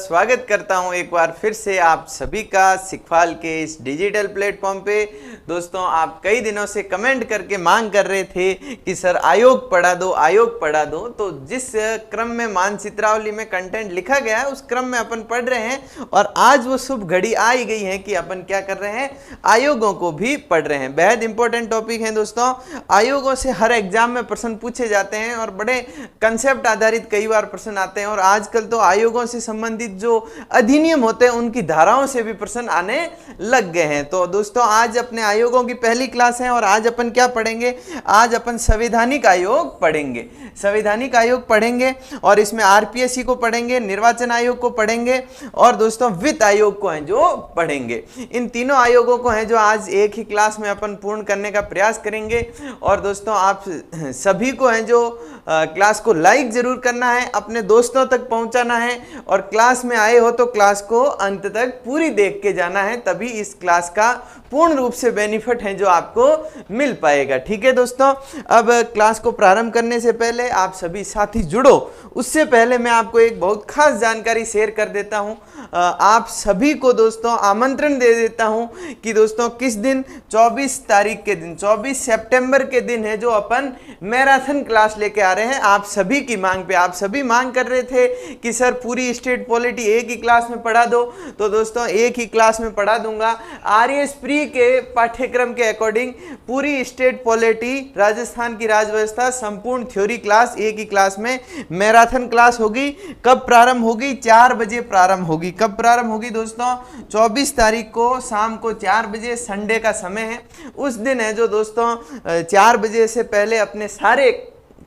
स्वागत करता हूं एक बार फिर से आप सभी का सिखवाल के इस डिजिटल प्लेटफॉर्म पे। दोस्तों, आप कई दिनों से कमेंट करके मांग कर रहे थे कि सर आयोग पढ़ा दो, आयोग पढ़ा दो। तो जिस क्रम में मानचित्रावली में कंटेंट लिखा गया है उस क्रम में अपन पढ़ रहे हैं और आज वो शुभ घड़ी आ ही गई है कि अपन क्या कर रहे हैं, आयोगों को भी पढ़ रहे हैं। बेहद इंपॉर्टेंट टॉपिक है दोस्तों। आयोगों से हर एग्जाम में प्रश्न पूछे जाते हैं और बड़े कंसेप्ट आधारित कई बार प्रश्न आते हैं और आजकल तो आयोगों से संबंधित जो अधिनियम होते हैं उनकी धाराओं से भी प्रश्न आने लग गए हैं। तो दोस्तों, आज अपने आयोगों की पहली क्लास है और आज अपन क्या पढ़ेंगे, आज अपन संवैधानिक आयोग पढ़ेंगे। संवैधानिक आयोग पढ़ेंगे और इसमें आरपीएससी को पढ़ेंगे, निर्वाचन आयोग को पढ़ेंगे और दोस्तों वित्त आयोग को हैं जो पढ़ेंगे। इन तीनों आयोगों को हैं जो आज एक ही क्लास में अपन पूर्ण करने का प्रयास करेंगे। और दोस्तों, आप सभी को हैं जो क्लास को लाइक जरूर करना है, अपने दोस्तों तक पहुंचाना है और क्लास में आए हो तो क्लास को अंत तक पूरी देख के जाना है, तभी इस क्लास का पूर्ण रूप से बेनिफिट है जो आपको मिल पाएगा। ठीक है दोस्तों, अब क्लास को प्रारंभ करने से पहले आप सभी साथी जुड़ो, उससे पहले मैं आपको एक बहुत खास जानकारी शेयर कर देता हूं। आप सभी को दोस्तों आमंत्रण दे देता हूं कि दोस्तों किस दिन, 24 तारीख के दिन, 24 सितंबर के दिन है जो अपन मैराथन क्लास लेके आ रहे हैं। आप सभी की मांग पे, आप सभी मांग कर रहे थे कि सर पूरी स्टेट पॉलिटी एक ही क्लास में पढ़ा दो, तो दोस्तों एक ही क्लास में पढ़ा दूंगा। आरएएस प्री के पाठ्यक्रम के अकॉर्डिंग पूरी स्टेट पॉलिटी, राजस्थान की राजव्यवस्था, संपूर्ण थ्योरी क्लास एक ही क्लास में मैराथन क्लास होगी। कब प्रारंभ होगी? 4 बजे प्रारंभ होगी। कब प्रारंभ होगी दोस्तों? 24 तारीख को शाम को 4 बजे, संडे का समय है। उस दिन है जो दोस्तों 4 बजे से पहले अपने सारे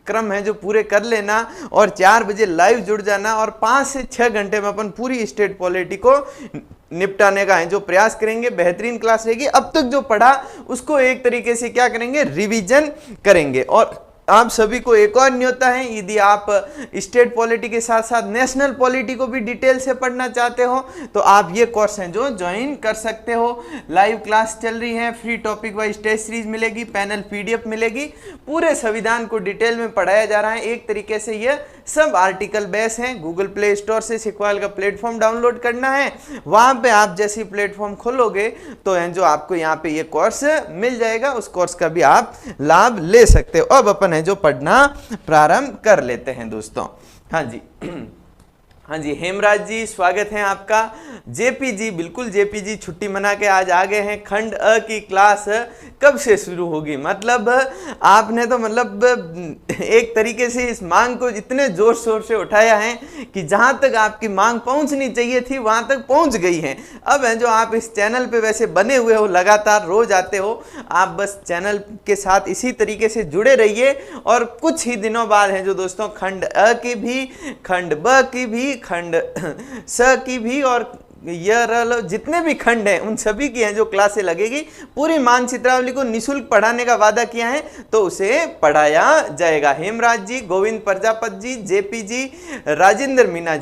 क्रम है जो पूरे कर लेना और 4 बजे लाइव जुड़ जाना और 5 से 6 घंटे में अपन पूरी स्टेट पॉलिटी को निपटाने का है जो प्रयास करेंगे। बेहतरीन क्लास रहेगी। अब तक जो पढ़ा उसको एक तरीके से क्या करेंगे, रिवीजन करेंगे। और आप सभी को एक और न्योता है, यदि आप स्टेट पॉलिटी के साथ साथ नेशनल पॉलिटी को भी डिटेल से पढ़ना चाहते हो तो आप ये कोर्स हैं जो ज्वाइन कर सकते हो। लाइव क्लास चल रही है, free topic wise test series मिलेगी, पैनल पीडीएफ मिलेगी, पूरे संविधान को डिटेल में पढ़ाया जा रहा है। एक तरीके से ये सब आर्टिकल बेस हैं। गूगल प्ले स्टोर से सिखवाल का प्लेटफॉर्म डाउनलोड करना है, वहां पे आप जैसे प्लेटफॉर्म खोलोगे तो हैं जो आपको यहाँ पे ये कोर्स मिल जाएगा, उस कोर्स का भी आप लाभ ले सकते हो। अब अपन है जो पढ़ना प्रारंभ कर लेते हैं दोस्तों। हाँ जी, हाँ जी, हेमराज जी स्वागत है आपका। जेपी जी, बिल्कुल जेपी जी छुट्टी मना के आज आ गए हैं। खंड अ की क्लास कब से शुरू होगी? मतलब आपने तो मतलब एक तरीके से इस मांग को इतने जोर शोर से उठाया है कि जहां तक आपकी मांग पहुंचनी चाहिए थी वहां तक पहुंच गई है। अब है जो आप इस चैनल पे वैसे बने हुए हो, लगातार रोज आते हो, आप बस चैनल के साथ इसी तरीके से जुड़े रहिए और कुछ ही दिनों बाद है जो दोस्तों खंड अ की भी, खंड ब की भी, खंड स की भी और जितने भी खंड हैं उन सभी की हैं जो क्लासें लगेगी। पूरी मानचित्रावली को निशुल्क पढ़ाने का वादा किया है तो उसे पढ़ाया जाएगा। हेमराज जी, गोविंद प्रजापति जी, जेपी जी, राजेंद्र मीना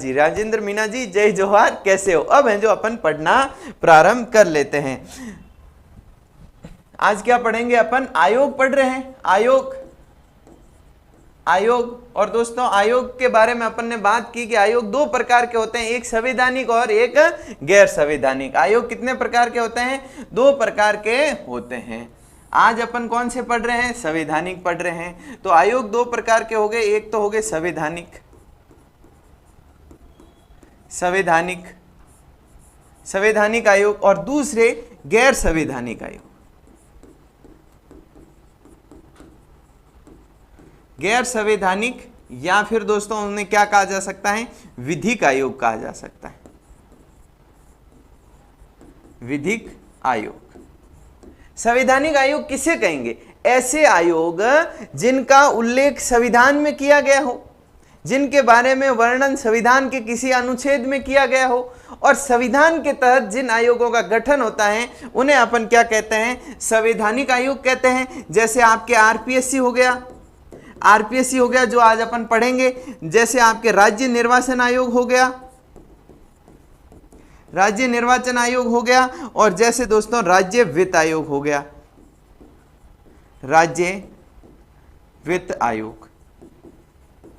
जी, जय जोहार, कैसे हो? अब है जो अपन पढ़ना प्रारंभ कर लेते हैं। आज क्या पढ़ेंगे अपन? आयोग पढ़ रहे हैं। आयोग और दोस्तों आयोग के बारे में अपन ने बात की कि आयोग 2 प्रकार के होते हैं, एक संवैधानिक और एक गैर संवैधानिक। आयोग कितने प्रकार के होते हैं? 2 प्रकार के होते हैं। आज अपन कौन से पढ़ रहे हैं? संवैधानिक पढ़ रहे हैं। तो आयोग 2 प्रकार के हो गए, एक तो हो गए संवैधानिक आयोग और दूसरे गैर संवैधानिक आयोग। गैर संवैधानिक या फिर दोस्तों उन्हें क्या कहा जा सकता है? विधिक आयोग कहा जा सकता है। विधिक आयोग। संवैधानिक आयोग किसे कहेंगे? ऐसे आयोग जिनका उल्लेख संविधान में किया गया हो, जिनके बारे में वर्णन संविधान के किसी अनुच्छेद में किया गया हो और संविधान के तहत जिन आयोगों का गठन होता है उन्हें अपन क्या कहते हैं? संवैधानिक आयोग कहते हैं। जैसे आपके आरपीएससी हो गया जो आज अपन पढ़ेंगे, जैसे आपके राज्य निर्वाचन आयोग हो गया और जैसे दोस्तों राज्य वित्त आयोग हो गया। राज्य वित्त आयोग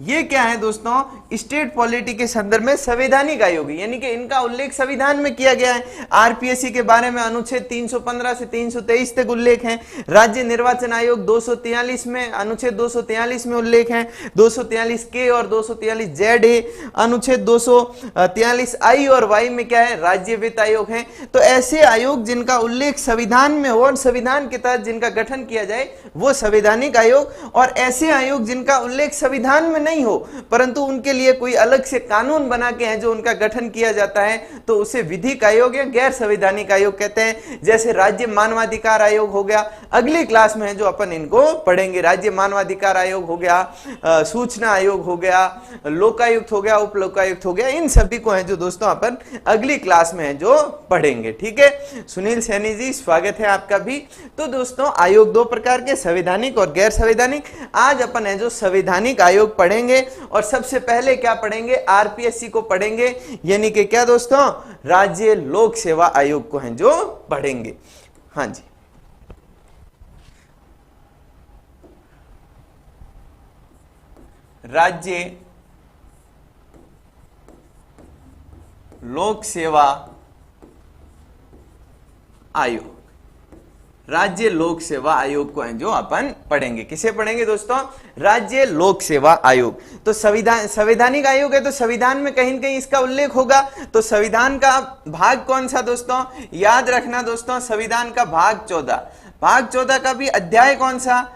ये क्या है दोस्तों, स्टेट पॉलिटी के संदर्भ में संवैधानिक आयोग, यानी कि इनका उल्लेख संविधान में किया गया है। आरपीएससी के बारे में अनुच्छेद 315 से 323 तक उल्लेख है। राज्य निर्वाचन आयोग 243 में, अनुच्छेद 243 में उल्लेख है। 243 के और 243 जेड है। अनुच्छेद 243 आई और वाई में क्या है, राज्य वित्त आयोग है। तो ऐसे आयोग जिनका उल्लेख संविधान में हो और संविधान के तहत जिनका गठन किया जाए वो संवैधानिक आयोग, और ऐसे आयोग जिनका उल्लेख संविधान में नहीं हो परंतु उनके लिए कोई अलग से कानून बना के है जो उनका गठन किया जाता है तो उसे विधिक आयोग या गैर संवैधानिक आयोग कहते हैं। जैसे राज्य मानवाधिकार आयोग हो गया, अगली क्लास में है जो अपन इनको पढ़ेंगे। राज्य मानवाधिकार आयोग हो गया, सूचना आयोग हो गया, लोकायुक्त हो गया, उप लोकायुक्त हो गया, इन सभी को है जो दोस्तों अपन अगली क्लास में है जो पढ़ेंगे। ठीक है, सुनील सैनी जी स्वागत है आपका भी। तो दोस्तों आयोग दो प्रकार के, संवैधानिक और गैर संवैधानिक। आज अपन है जो संवैधानिक आयोग पढ़ेंगे और सबसे पहले क्या पढ़ेंगे, आरपीएससी को पढ़ेंगे, यानी कि क्या दोस्तों, राज्य लोक सेवा आयोग को हैं जो पढ़ेंगे। हाँ जी, राज्य लोक सेवा आयोग, राज्य लोक सेवा आयोग को है जो अपन पढ़ेंगे। किसे पढ़ेंगे दोस्तों, राज्य लोक सेवा आयोग। तो संवैधानिक आयोग है तो संविधान में कहीं न कहीं इसका उल्लेख होगा। तो संविधान का भाग कौन सा दोस्तों, याद रखना दोस्तों, संविधान का भाग 14, भाग 14 का भी अध्याय कौन सा,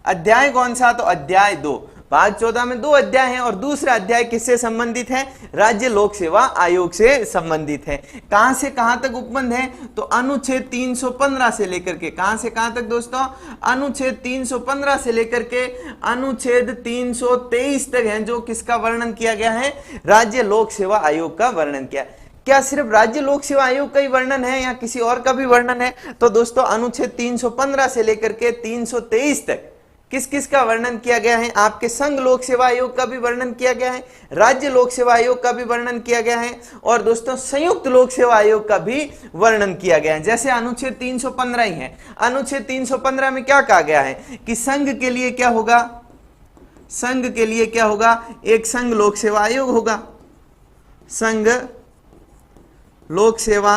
अध्याय कौन सा, तो अध्याय 2। भाग 14 में 2 अध्याय हैं और दूसरा अध्याय किससे संबंधित है, राज्य लोक सेवा आयोग से संबंधित है। कहां से कहां तक उपबंध है, तो अनुच्छेद 315 से लेकर के, कहां से कहां तक दोस्तों, अनुच्छेद 315 से लेकर के अनुच्छेद 323 तक है जो किसका वर्णन किया गया है, राज्य लोक सेवा आयोग का वर्णन किया। क्या सिर्फ राज्य लोक सेवा आयोग का ही वर्णन है या किसी और का भी वर्णन है, तो दोस्तों अनुच्छेद 315 से लेकर के 323 तक किस किस का वर्णन किया गया है, आपके संघ लोक सेवा आयोग का भी वर्णन किया गया है, राज्य लोक सेवा आयोग का भी वर्णन किया गया है और दोस्तों संयुक्त लोक सेवा आयोग का भी वर्णन किया गया है। जैसे अनुच्छेद 315 ही है, अनुच्छेद 315 में क्या कहा गया है कि संघ के लिए क्या होगा, संघ के लिए क्या होगा, एक संघ लोक सेवा आयोग होगा, संघ लोक सेवा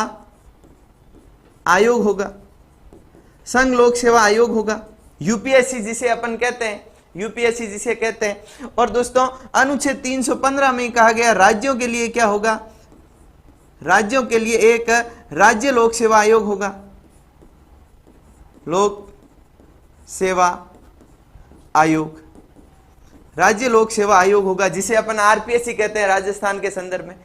आयोग होगा, संघ लोक सेवा आयोग होगा, यूपीएससी जिसे अपन कहते हैं, यूपीएससी जिसे कहते हैं। और दोस्तों अनुच्छेद 315 में कहा गया राज्यों के लिए क्या होगा, राज्यों के लिए एक राज्य लोक सेवा आयोग होगा, लोक सेवा आयोग, राज्य लोक सेवा आयोग होगा जिसे अपन आरपीएससी कहते हैं राजस्थान के संदर्भ में।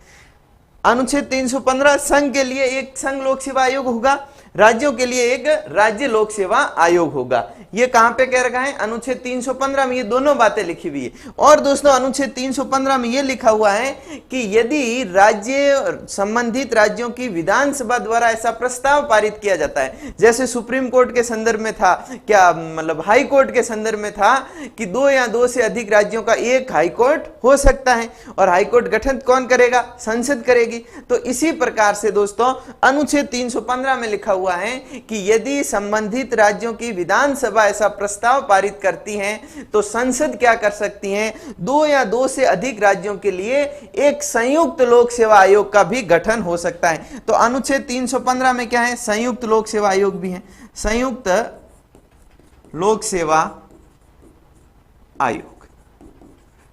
अनुच्छेद 315 संघ के लिए एक संघ लोक सेवा आयोग होगा, राज्यों के लिए एक राज्य लोक सेवा आयोग होगा। ये कहां पे कह रखा है, अनुच्छेद 315 में ये दोनों बातें लिखी हुई है। और दोस्तों अनुच्छेद 315 में ये लिखा हुआ है कि यदि राज्य संबंधित राज्यों की विधानसभा द्वारा ऐसा प्रस्ताव पारित किया जाता है, जैसे सुप्रीम कोर्ट के संदर्भ में था, क्या मतलब हाई कोर्ट के संदर्भ में था कि 2 या 2 से अधिक राज्यों का एक हाई कोर्ट हो सकता है और हाई कोर्ट गठन कौन करेगा, संसद करेगी। तो इसी प्रकार से दोस्तों अनुच्छेद 315 में लिखा हुआ है कि यदि संबंधित राज्यों की विधानसभा ऐसा प्रस्ताव पारित करती हैं तो संसद क्या कर सकती है, 2 या 2 से अधिक राज्यों के लिए एक संयुक्त लोक सेवा आयोग का भी गठन हो सकता है। तो अनुच्छेद 315 में क्या है, संयुक्त लोक सेवा आयोग भी है, संयुक्त लोक सेवा आयोग।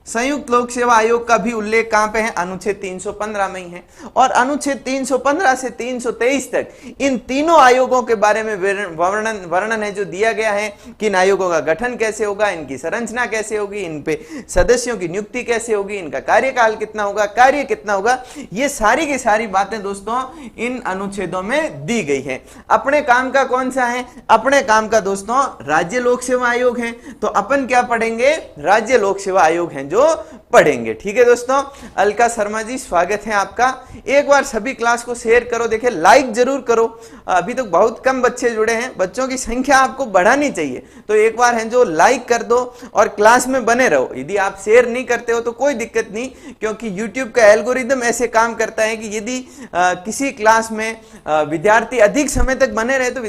संयुक्त लोक सेवा आयोग का भी उल्लेख कहां पे है, अनुच्छेद 315 में ही है। और अनुच्छेद 315 से 323 तक इन तीनों आयोगों के बारे में वर्णन है जो दिया गया है कि इन आयोगों का गठन कैसे होगा, इनकी संरचना कैसे होगी, इन पे सदस्यों की नियुक्ति कैसे होगी, इनका कार्यकाल कितना होगा, कार्य कितना होगा, ये सारी की सारी बातें दोस्तों इन अनुच्छेदों में दी गई है। अपने काम का कौन सा है, अपने काम का दोस्तों राज्य लोक सेवा आयोग है। तो अपन क्या पढ़ेंगे, राज्य लोक सेवा आयोग है जो पढ़ेंगे। ठीक है दोस्तों, अलका शर्मा जी स्वागत है आपका। एक बार सभी क्लास को शेयर करो, देखिए लाइक जरूर करो। अभी तो बहुत कम बच्चे जुड़े हैं, बच्चों की संख्या आपको बढ़ानी चाहिए, तो एक बार है जो लाइक कर दो और क्लास में बने रहो। यदि आप शेयर नहीं करते हो तो कोई दिक्कत नहीं, क्योंकि यूट्यूब का एल्गोरिदम ऐसे काम करता है कि यदि किसी क्लास में विद्यार्थी अधिक समय तक बने रहे तो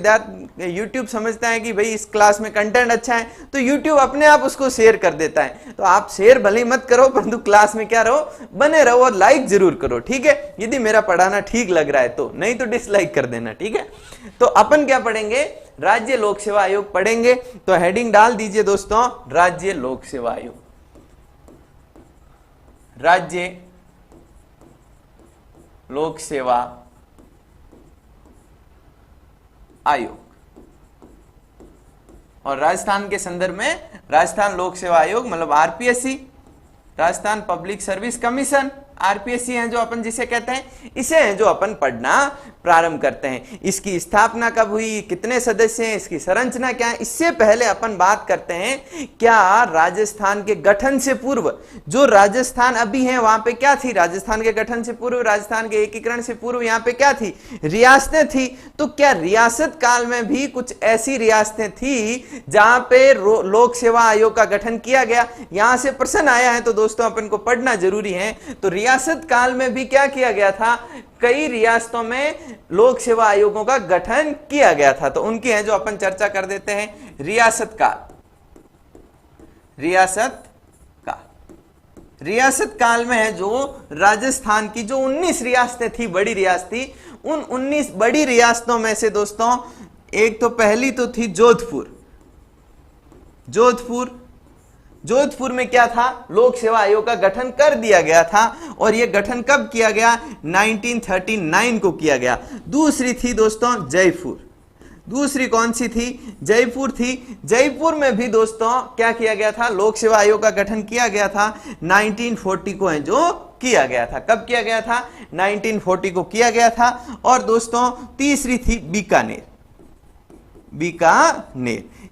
यूट्यूब समझता है कि भाई इस क्लास में कंटेंट अच्छा है, तो यूट्यूब अपने आप उसको शेयर कर देता है। तो आप शेयर भले मत करो, परंतु क्लास में क्या रहो, बने रहो और लाइक जरूर करो। ठीक है, यदि मेरा पढ़ाना ठीक लग रहा है तो, नहीं तो डिसलाइक कर देना। ठीक है, तो अपन क्या पढ़ेंगे, राज्य लोक सेवा आयोग पढ़ेंगे। तो हेडिंग डाल दीजिए दोस्तों, राज्य लोक सेवा आयोग, राज्य लोक सेवा आयोग। और राजस्थान के संदर्भ में राजस्थान लोक सेवा आयोग मतलब RPSC, Rajasthan public service commission, RPSC है जो अपन जिसे कहते हैं, इसे है जो अपन पढ़ना प्रारंभ करते हैं। इसकी स्थापना कब हुई, कितने सदस्य हैं, इसकी संरचना क्या है, इससे पहले अपन बात करते हैं क्या राजस्थान के गठन से पूर्व, जो राजस्थान अभी है वहां पे क्या थी, राजस्थान के गठन से पूर्व, राजस्थान के एकीकरण से पूर्व यहाँ पे क्या थी, रियासतें थी। तो क्या रियासत काल में भी कुछ ऐसी रियासतें थी जहां पे लोक सेवा आयोग का गठन किया गया, यहां से प्रश्न आया है, तो दोस्तों अपन को पढ़ना जरूरी है। तो रियासत काल में भी क्या किया गया था, कई रियासतों में लोक सेवा आयोगों का गठन किया गया था, तो उनकी है जो अपन चर्चा कर देते हैं। रियासत काल, रियासत काल में है जो राजस्थान की जो 19 रियासतें थी, बड़ी रियासत थी, उन 19 बड़ी रियासतों में से दोस्तों एक तो पहली तो थी जोधपुर। जोधपुर में क्या था, लोक सेवा आयोग का गठन कर दिया गया था, और यह गठन कब किया गया, 1939 को किया गया। दूसरी थी दोस्तों जयपुर, दूसरी कौन सी थी, जयपुर थी। जयपुर में भी दोस्तों क्या किया गया था, लोक सेवा आयोग का गठन किया गया था, 1940 को है जो किया गया था। कब किया गया था, 1940 को किया गया था। और दोस्तों तीसरी थी बीकानेर,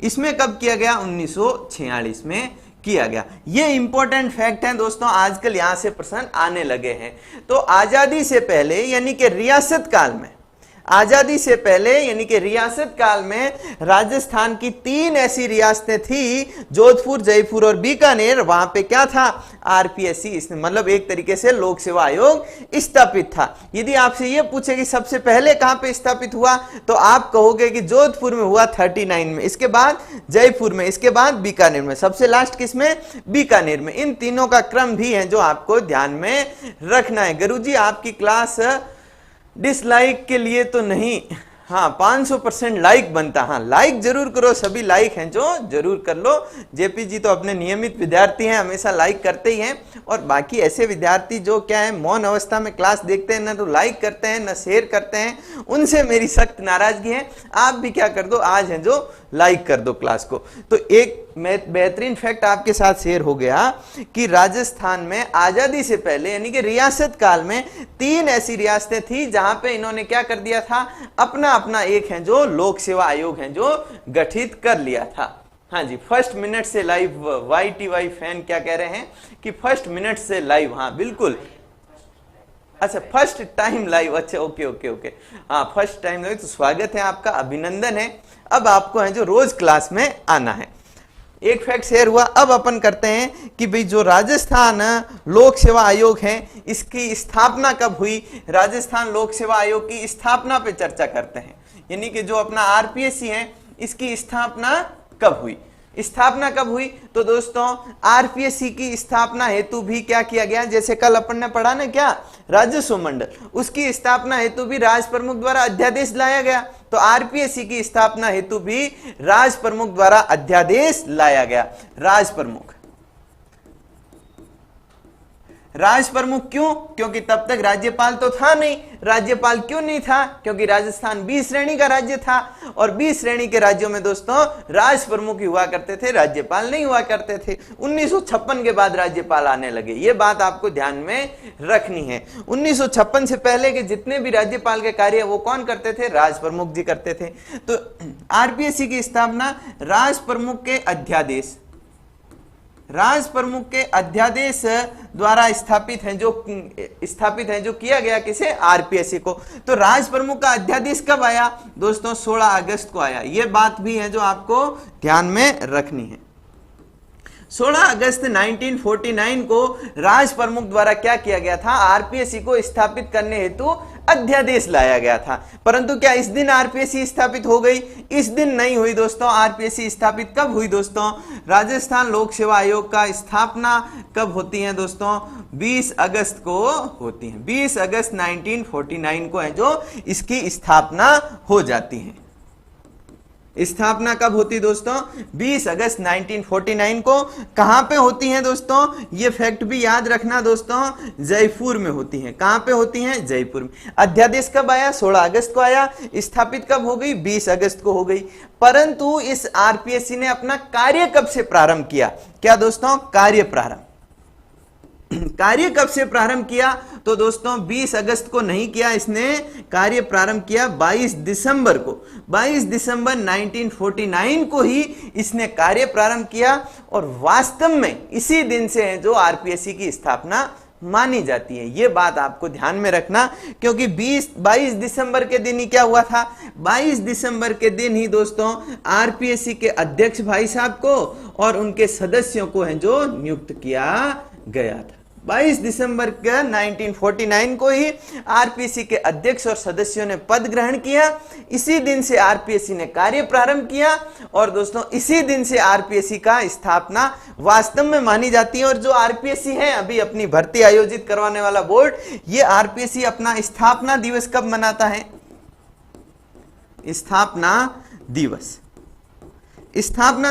इसमें कब किया गया, 1946 में किया गया। ये इंपॉर्टेंट फैक्ट है दोस्तों, आजकल यहां से प्रश्न आने लगे हैं। तो आजादी से पहले यानी कि रियासत काल में, आजादी से पहले यानी कि रियासत काल में राजस्थान की 3 ऐसी रियासतें थी, जोधपुर, जयपुर और बीकानेर, वहां पे क्या था, आरपीएससी, इसने मतलब एक तरीके से लोक सेवा आयोग स्थापित था। यदि आपसे यह पूछे कि सबसे पहले कहां पे स्थापित हुआ, तो आप कहोगे कि जोधपुर में हुआ 39 में, इसके बाद जयपुर में, इसके बाद बीकानेर में, सबसे लास्ट किस में, बीकानेर में। इन तीनों का क्रम भी है जो आपको ध्यान में रखना है। गुरुजी आपकी क्लास डिसलाइक के लिए तो नहीं, हाँ 500% लाइक बनता, हाँ लाइक जरूर करो, सभी लाइक हैं जो जरूर कर लो। जेपी जी तो अपने नियमित विद्यार्थी हैं, हमेशा लाइक करते ही हैं, और बाकी ऐसे विद्यार्थी जो क्या है मौन अवस्था में क्लास देखते हैं, ना तो लाइक करते हैं ना शेयर करते हैं, उनसे मेरी सख्त नाराजगी है। आप भी क्या कर दो, आज है जो लाइक कर दो क्लास को। तो एक बेहतरीन फैक्ट आपके साथ शेयर हो गया कि राजस्थान में आजादी से पहले यानी कि रियासत काल में 3 ऐसी रियासतें थी जहां पे इन्होंने क्या कर दिया था, अपना एक है जो लोक सेवा आयोग है जो गठित कर लिया था। हाँ जी, फर्स्ट मिनट से लाइव, YTY फैन क्या कह रहे हैं कि फर्स्ट मिनट से लाइव, हाँ बिल्कुल, अच्छा फर्स्ट टाइम लाइव, अच्छा ओके, हाँ फर्स्ट टाइम लाइव, तो स्वागत है आपका, अभिनंदन है। अब आपको है जो रोज क्लास में आना है। एक फैक्ट शेयर हुआ। अब अपन करते हैं कि भाई जो राजस्थान लोक सेवा आयोग है इसकी स्थापना कब हुई, राजस्थान लोक सेवा आयोग की स्थापना पे चर्चा करते हैं, यानी कि जो अपना आरपीएससी है इसकी स्थापना कब हुई। स्थापना कब हुई, तो दोस्तों आरपीएससी की स्थापना हेतु भी क्या किया गया, जैसे कल अपन ने पढ़ा ना क्या, राजस्व मंडल, उसकी स्थापना हेतु भी राज प्रमुख द्वारा अध्यादेश लाया गया। तो आरपीएससी की स्थापना हेतु भी राज प्रमुख द्वारा अध्यादेश लाया गया। राज प्रमुख क्यों, क्योंकि तब तक राज्यपाल तो था नहीं। राज्यपाल क्यों नहीं था, क्योंकि राजस्थान 20 श्रेणी का राज्य था, और 20 श्रेणी के राज्यों में दोस्तों राज प्रमुख हुआ करते थे, राज्यपाल नहीं हुआ करते थे। 1956 के बाद राज्यपाल आने लगे, ये बात आपको ध्यान में रखनी है। 1956 से पहले के जितने भी राज्यपाल के कार्य वो कौन करते थे, राज प्रमुख जी करते थे। तो आरपीएससी की स्थापना राज प्रमुख के अध्यादेश राज प्रमुख के अध्यादेश द्वारा स्थापित है जो किया गया किसे, आरपीएससी को। तो राज प्रमुख का अध्यादेश कब आया दोस्तों, 16 अगस्त को आया। यह बात भी है जो आपको ध्यान में रखनी है। 16 अगस्त 1949 को राज प्रमुख द्वारा क्या किया गया था, आरपीएससी को स्थापित करने हेतु अध्यादेश लाया गया था। परंतु क्या इस दिन आरपीएससी स्थापित हो गई, इस दिन नहीं हुई दोस्तों। आरपीएससी स्थापित कब हुई दोस्तों, राजस्थान लोक सेवा आयोग का स्थापना कब होती है दोस्तों, 20 अगस्त को होती है। 20 अगस्त 1949 को है जो इसकी स्थापना हो जाती है। स्थापना कब होती दोस्तों, 20 अगस्त 1949 को। कहां पे होती है दोस्तों, ये फैक्ट भी याद रखना दोस्तों, जयपुर में होती है। कहां पे होती है, जयपुर में। अध्यादेश कब आया, 16 अगस्त को आया। स्थापित कब हो गई, 20 अगस्त को हो गई। परंतु इस आरपीएससी ने अपना कार्य कब से प्रारंभ किया, क्या दोस्तों, कार्य कब से प्रारंभ किया, तो दोस्तों 20 अगस्त को नहीं किया इसने, कार्य प्रारंभ किया 22 दिसंबर को। 22 दिसंबर 1949 को ही इसने कार्य प्रारंभ किया। और वास्तव में इसी दिन से है जो आरपीएससी की स्थापना मानी जाती है। यह बात आपको ध्यान में रखना, क्योंकि 22 दिसंबर के दिन ही क्या हुआ था, 22 दिसंबर के दिन ही दोस्तों आरपीएससी के अध्यक्ष भाई साहब को और उनके सदस्यों को है जो नियुक्त किया गया था। 22 दिसंबर के 1949 को ही आरपीएससी के अध्यक्ष और सदस्यों ने पद ग्रहण किया। इसी दिन से आरपीएससी ने कार्य प्रारंभ किया और दोस्तों इसी दिन से आरपीएससी का स्थापना वास्तव में मानी जाती है। और जो आरपीएससी है अभी अपनी भर्ती आयोजित करवाने वाला बोर्ड, ये आरपीएससी अपना स्थापना दिवस कब मनाता है, स्थापना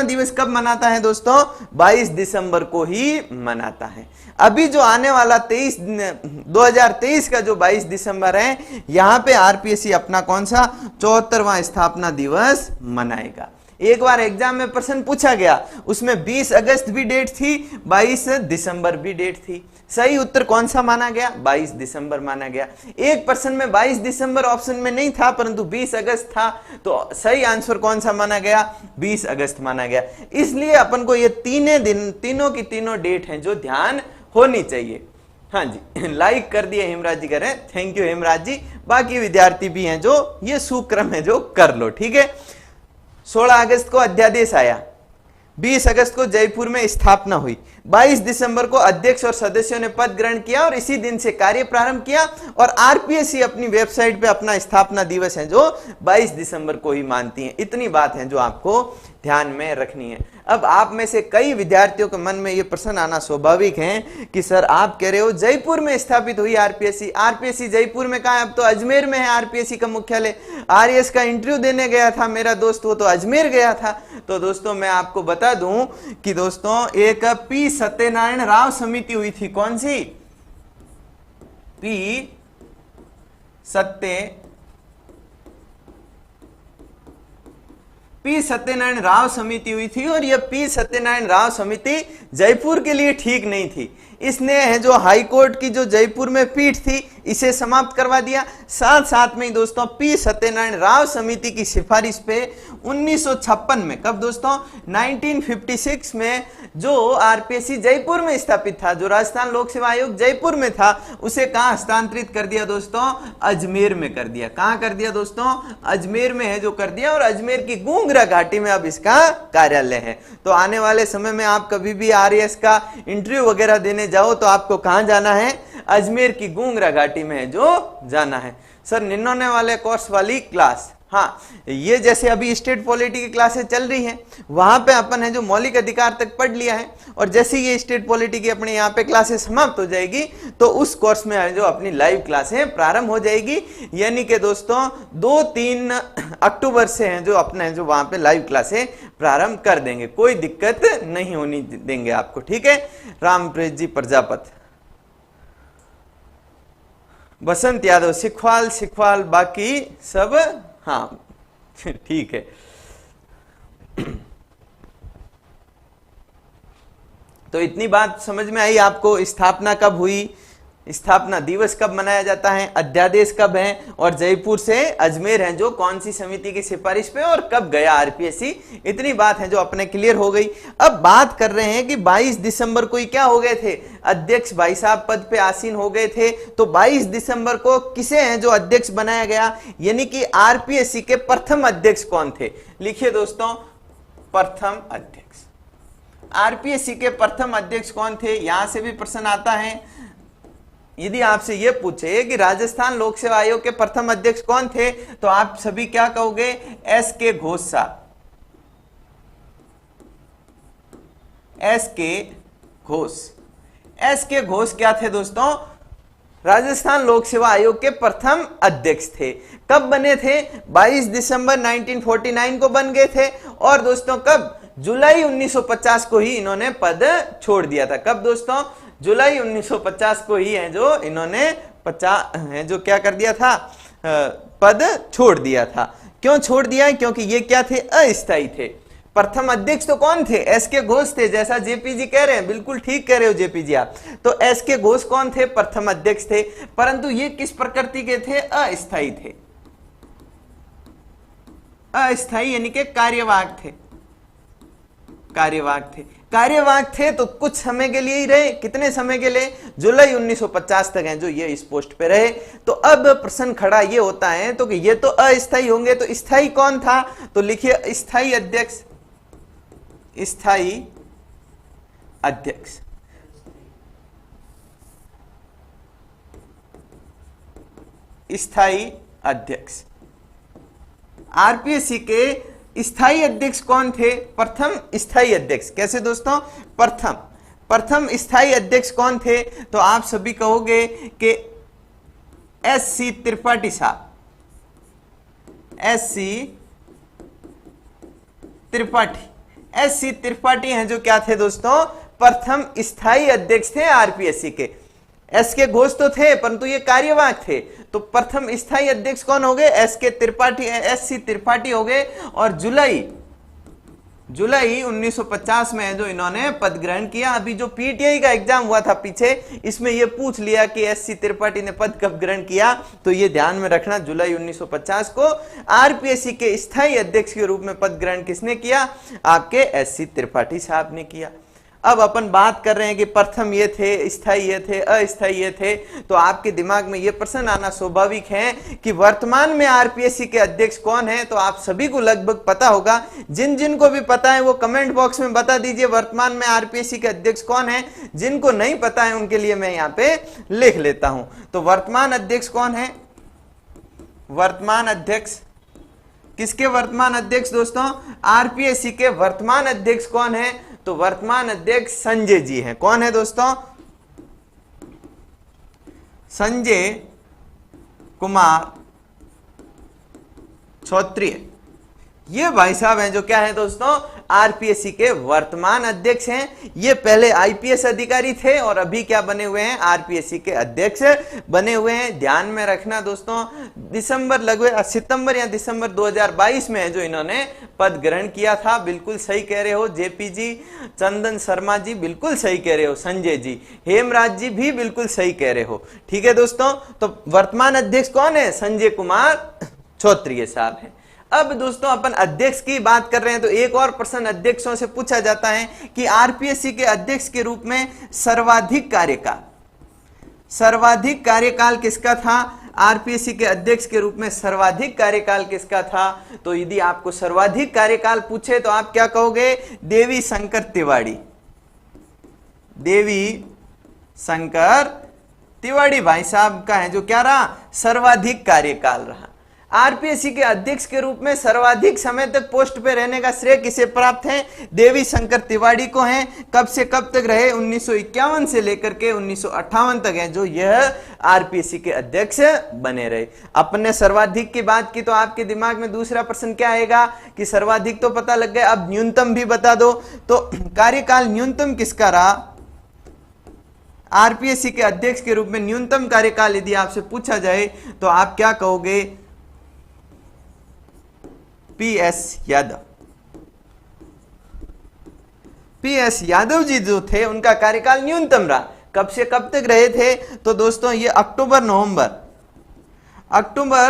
दिवस कब मनाता है दोस्तों, 22 दिसंबर को ही मनाता है। अभी जो आने वाला 2023 का जो 22 दिसंबर है, यहां पे आरपीएससी अपना कौन सा 74वां स्थापना दिवस मनाएगा। एक बार एग्जाम में प्रश्न पूछा गया, उसमें 20 अगस्त भी डेट थी, 22 दिसंबर भी डेट थी। सही उत्तर कौन सा माना गया, 22 दिसंबर माना गया। एक प्रश्न में 22 दिसंबर ऑप्शन में नहीं था परंतु 20 अगस्त था, तो सही आंसर कौन सा माना गया, 20 अगस्त माना गया। इसलिए अपन को ये तीनों की तीनों डेट हैं जो ध्यान होनी चाहिए। हाँ जी, लाइक कर दिए हेमराज जी, करें, थैंक यू हेमराज जी। बाकी विद्यार्थी भी हैं जो ये सुक्रम है जो कर लो, ठीक है। 16 अगस्त को अध्यादेश आया, 20 अगस्त को जयपुर में स्थापना हुई, 22 दिसंबर को अध्यक्ष और सदस्यों ने पद ग्रहण किया और इसी दिन से कार्य प्रारंभ किया। और आरपीएससी अपनी वेबसाइट पे अपना स्थापना दिवस है जो 22 दिसंबर को ही मानती है। इतनी बात है जो आपको ध्यान में रखनी है। अब आप में से कई विद्यार्थियों के मन में ये प्रश्न आना स्वाभाविक है कि सर आप कह रहे हो जयपुर में स्थापित हुई आरपीएससी, आरपीएससी जयपुर में कहाँ है, अब तो अजमेर में है आरपीएससी का मुख्यालय। आरएस का इंटरव्यू देने गया था मेरा दोस्त, वो तो अजमेर गया था। तो दोस्तों मैं आपको बता दूं कि दोस्तों एक पी सत्यनारायण राव समिति हुई थी, कौन सी, पी सत्यनारायण राव समिति हुई थी। और यह पी सत्यनारायण राव समिति जयपुर के लिए ठीक नहीं थी। इसने है जो हाई कोर्ट की जो जयपुर में पीठ थी इसे समाप्त करवा दिया। साथ साथ में ही दोस्तों पी सत्यनारायण राव समिति की सिफारिश पे 1956 में, कब दोस्तों, 1956 में जो आरपीएससी जयपुर में स्थापित था, जो राजस्थान लोक सेवा आयोग जयपुर में था, उसे कहां हस्तांतरित कर दिया दोस्तों, अजमेर में कर दिया। कहां कर दिया दोस्तों, अजमेर में है जो कर दिया। और अजमेर की गुंगरा घाटी में अब इसका कार्यालय है। तो आने वाले समय में आप कभी भी आरएस का इंटरव्यू वगैरह देने जाओ तो आपको कहां जाना है, अजमेर की गुंगरा घाटी में है जो जाना है। सर 99 वाले कोर्स वाली क्लास, हाँ, ये जैसे अभी स्टेट पॉलिटी की क्लासेस चल रही हैं, वहां पे अपन है जो मौलिक अधिकार तक पढ़ लिया है। और जैसे ये स्टेट पॉलिटी की अपने यहाँ पे क्लासेस समाप्त हो जाएगी तो उस कोर्स में है जो अपनी लाइव क्लासें प्रारंभ हो जाएगी। यानी कि दोस्तों 2-3 अक्टूबर से है जो अपने जो वहां पे लाइव क्लासें प्रारंभ कर देंगे, कोई दिक्कत नहीं होनी देंगे आपको, ठीक है। रामप्रीत जी प्रजापत, बसंत यादव, सिखवाल बाकी सब, हाँ ठीक है। तो इतनी बात समझ में आई आपको, स्थापना कब हुई, स्थापना दिवस कब मनाया जाता है, अध्यादेश कब है, और जयपुर से अजमेर है जो कौन सी समिति की सिफारिश पे, और कब गया आरपीएससी। इतनी बात है जो अपने क्लियर हो गई। अब बात कर रहे हैं कि 22 दिसंबर को ही क्या हो गए थे, अध्यक्ष भाई साहब पद पे आसीन हो गए थे। तो 22 दिसंबर को किसे हैं जो अध्यक्ष बनाया गया, यानी कि आरपीएससी के प्रथम अध्यक्ष कौन थे। लिखिए दोस्तों, प्रथम अध्यक्ष, आरपीएससी के प्रथम अध्यक्ष कौन थे। यहां से भी प्रश्न आता है, यदि आपसे यह पूछे कि राजस्थान लोक सेवा आयोग के प्रथम अध्यक्ष कौन थे, तो आप सभी क्या कहोगे, एस के घोष साहब, एस के घोष। एस के घोष क्या थे दोस्तों, राजस्थान लोक सेवा आयोग के प्रथम अध्यक्ष थे। कब बने थे, 22 दिसंबर 1949 को बन गए थे, और दोस्तों कब, जुलाई 1950 को ही इन्होंने पद छोड़ दिया था। कब दोस्तों, जुलाई 1950 को ही है जो इन्होंने 50 है जो क्या कर दिया था, पद छोड़ दिया था। क्यों छोड़ दिया है, क्योंकि ये क्या थे, अस्थायी थे। प्रथम अध्यक्ष तो कौन थे, एस के घोष थे, जैसा जेपीजी कह रहे हैं, बिल्कुल ठीक कह रहे हो जेपीजी आप। तो एस के घोष कौन थे, प्रथम अध्यक्ष थे, परंतु ये किस प्रकृति के थे, अस्थायी थे। अस्थायी यानी कि कार्यवाहक थे, कार्यवाहक थे। कार्यवाहक थे तो कुछ समय के लिए ही रहे, कितने समय के लिए, जुलाई 1950 तक हैं जो ये इस पोस्ट पे रहे। तो अब प्रश्न खड़ा ये होता है तो कि ये तो अस्थायी होंगे, तो स्थायी कौन था, तो लिखिए स्थायी अध्यक्ष, स्थायी अध्यक्ष, स्थायी अध्यक्ष। आरपीएससी के स्थायी अध्यक्ष कौन थे, प्रथम स्थायी अध्यक्ष। कैसे दोस्तों, प्रथम स्थायी अध्यक्ष कौन थे, तो आप सभी कहोगे कि एस सी त्रिपाठी साहब, S C Tripathi. S C Tripathi हैं जो क्या थे दोस्तों, प्रथम स्थायी अध्यक्ष थे आरपीएससी के। एस के घोष तो थे परंतु ये कार्यवाहक थे, तो प्रथम स्थायी अध्यक्ष कौन हो गए, एस के त्रिपाठी, एस सी त्रिपाठी हो गए। और जुलाई 1950 में है जो इन्होंने पद ग्रहण किया। अभी जो पीटीआई का एग्जाम हुआ था पीछे, इसमें ये पूछ लिया कि एस सी त्रिपाठी ने पद कब ग्रहण किया, तो ये ध्यान में रखना, जुलाई 1950 को आरपीएससी के स्थायी अध्यक्ष के रूप में पद ग्रहण किसने किया, आपके एस सी त्रिपाठी साहब ने किया। अब अपन बात कर रहे हैं कि प्रथम ये थे, स्थायी ये थे, अस्थायी ये थे, तो आपके दिमाग में ये प्रश्न आना स्वाभाविक है कि वर्तमान में आरपीएससी के अध्यक्ष कौन है। तो आप सभी को लगभग पता होगा, जिन जिन को भी पता है वो कमेंट बॉक्स में बता दीजिए वर्तमान में आरपीएससी के अध्यक्ष कौन है। जिनको नहीं पता है उनके लिए मैं यहाँ पे लिख लेता हूं। तो वर्तमान अध्यक्ष कौन है, वर्तमान अध्यक्ष, किसके वर्तमान अध्यक्ष दोस्तों, आरपीएससी के वर्तमान अध्यक्ष कौन है, तो वर्तमान अध्यक्ष संजय जी हैं। कौन है दोस्तों, संजय कुमार क्षत्रिय। ये भाई साहब हैं जो क्या है दोस्तों, आरपीएससी के वर्तमान अध्यक्ष हैं। ये पहले आईपीएस अधिकारी थे और अभी क्या बने हुए हैं, आरपीएससी के अध्यक्ष बने हुए हैं। ध्यान में रखना दोस्तों, दिसंबर लगभग सितंबर या दिसंबर 2022 में है जो इन्होंने पद ग्रहण किया था। बिल्कुल सही कह रहे हो जेपी जी, चंदन शर्मा जी बिल्कुल सही कह रहे हो, संजय जी, हेमराज जी भी बिल्कुल सही कह रहे हो। ठीक है दोस्तों, तो वर्तमान अध्यक्ष कौन है, संजय कुमार क्षत्रिय साहब है। अब दोस्तों अपन अध्यक्ष की बात कर रहे हैं तो एक और प्रश्न अध्यक्षों से पूछा जाता है कि आरपीएससी के अध्यक्ष के रूप में सर्वाधिक कार्यकाल किसका था, आरपीएससी के अध्यक्ष के रूप में सर्वाधिक कार्यकाल किसका था। तो यदि आपको सर्वाधिक कार्यकाल पूछे तो आप क्या कहोगे, देवी शंकर तिवारी, देवी शंकर तिवारी भाई साहब का है जो क्या रहा, सर्वाधिक कार्यकाल रहा। आरपीएससी के अध्यक्ष के रूप में सर्वाधिक समय तक पोस्ट पे रहने का श्रेय किसे प्राप्त है, देवी शंकर तिवारी को है। कब से कब तक रहे, 1951 से लेकर के 1958 तक है जो यह आरपीएससी के अध्यक्ष बने रहे। अपने सर्वाधिक की बात की तो आपके दिमाग में दूसरा प्रश्न क्या आएगा कि सर्वाधिक तो पता लग गया, अब न्यूनतम भी बता दो। तो कार्यकाल न्यूनतम किसका रहा, आरपीएससी के अध्यक्ष के रूप में न्यूनतम कार्यकाल यदि आपसे पूछा जाए तो आप क्या कहोगे, पीएस यादव। पीएस यादव जी जो थे उनका कार्यकाल न्यूनतम रहा। कब से कब तक रहे थे? तो दोस्तों ये अक्टूबर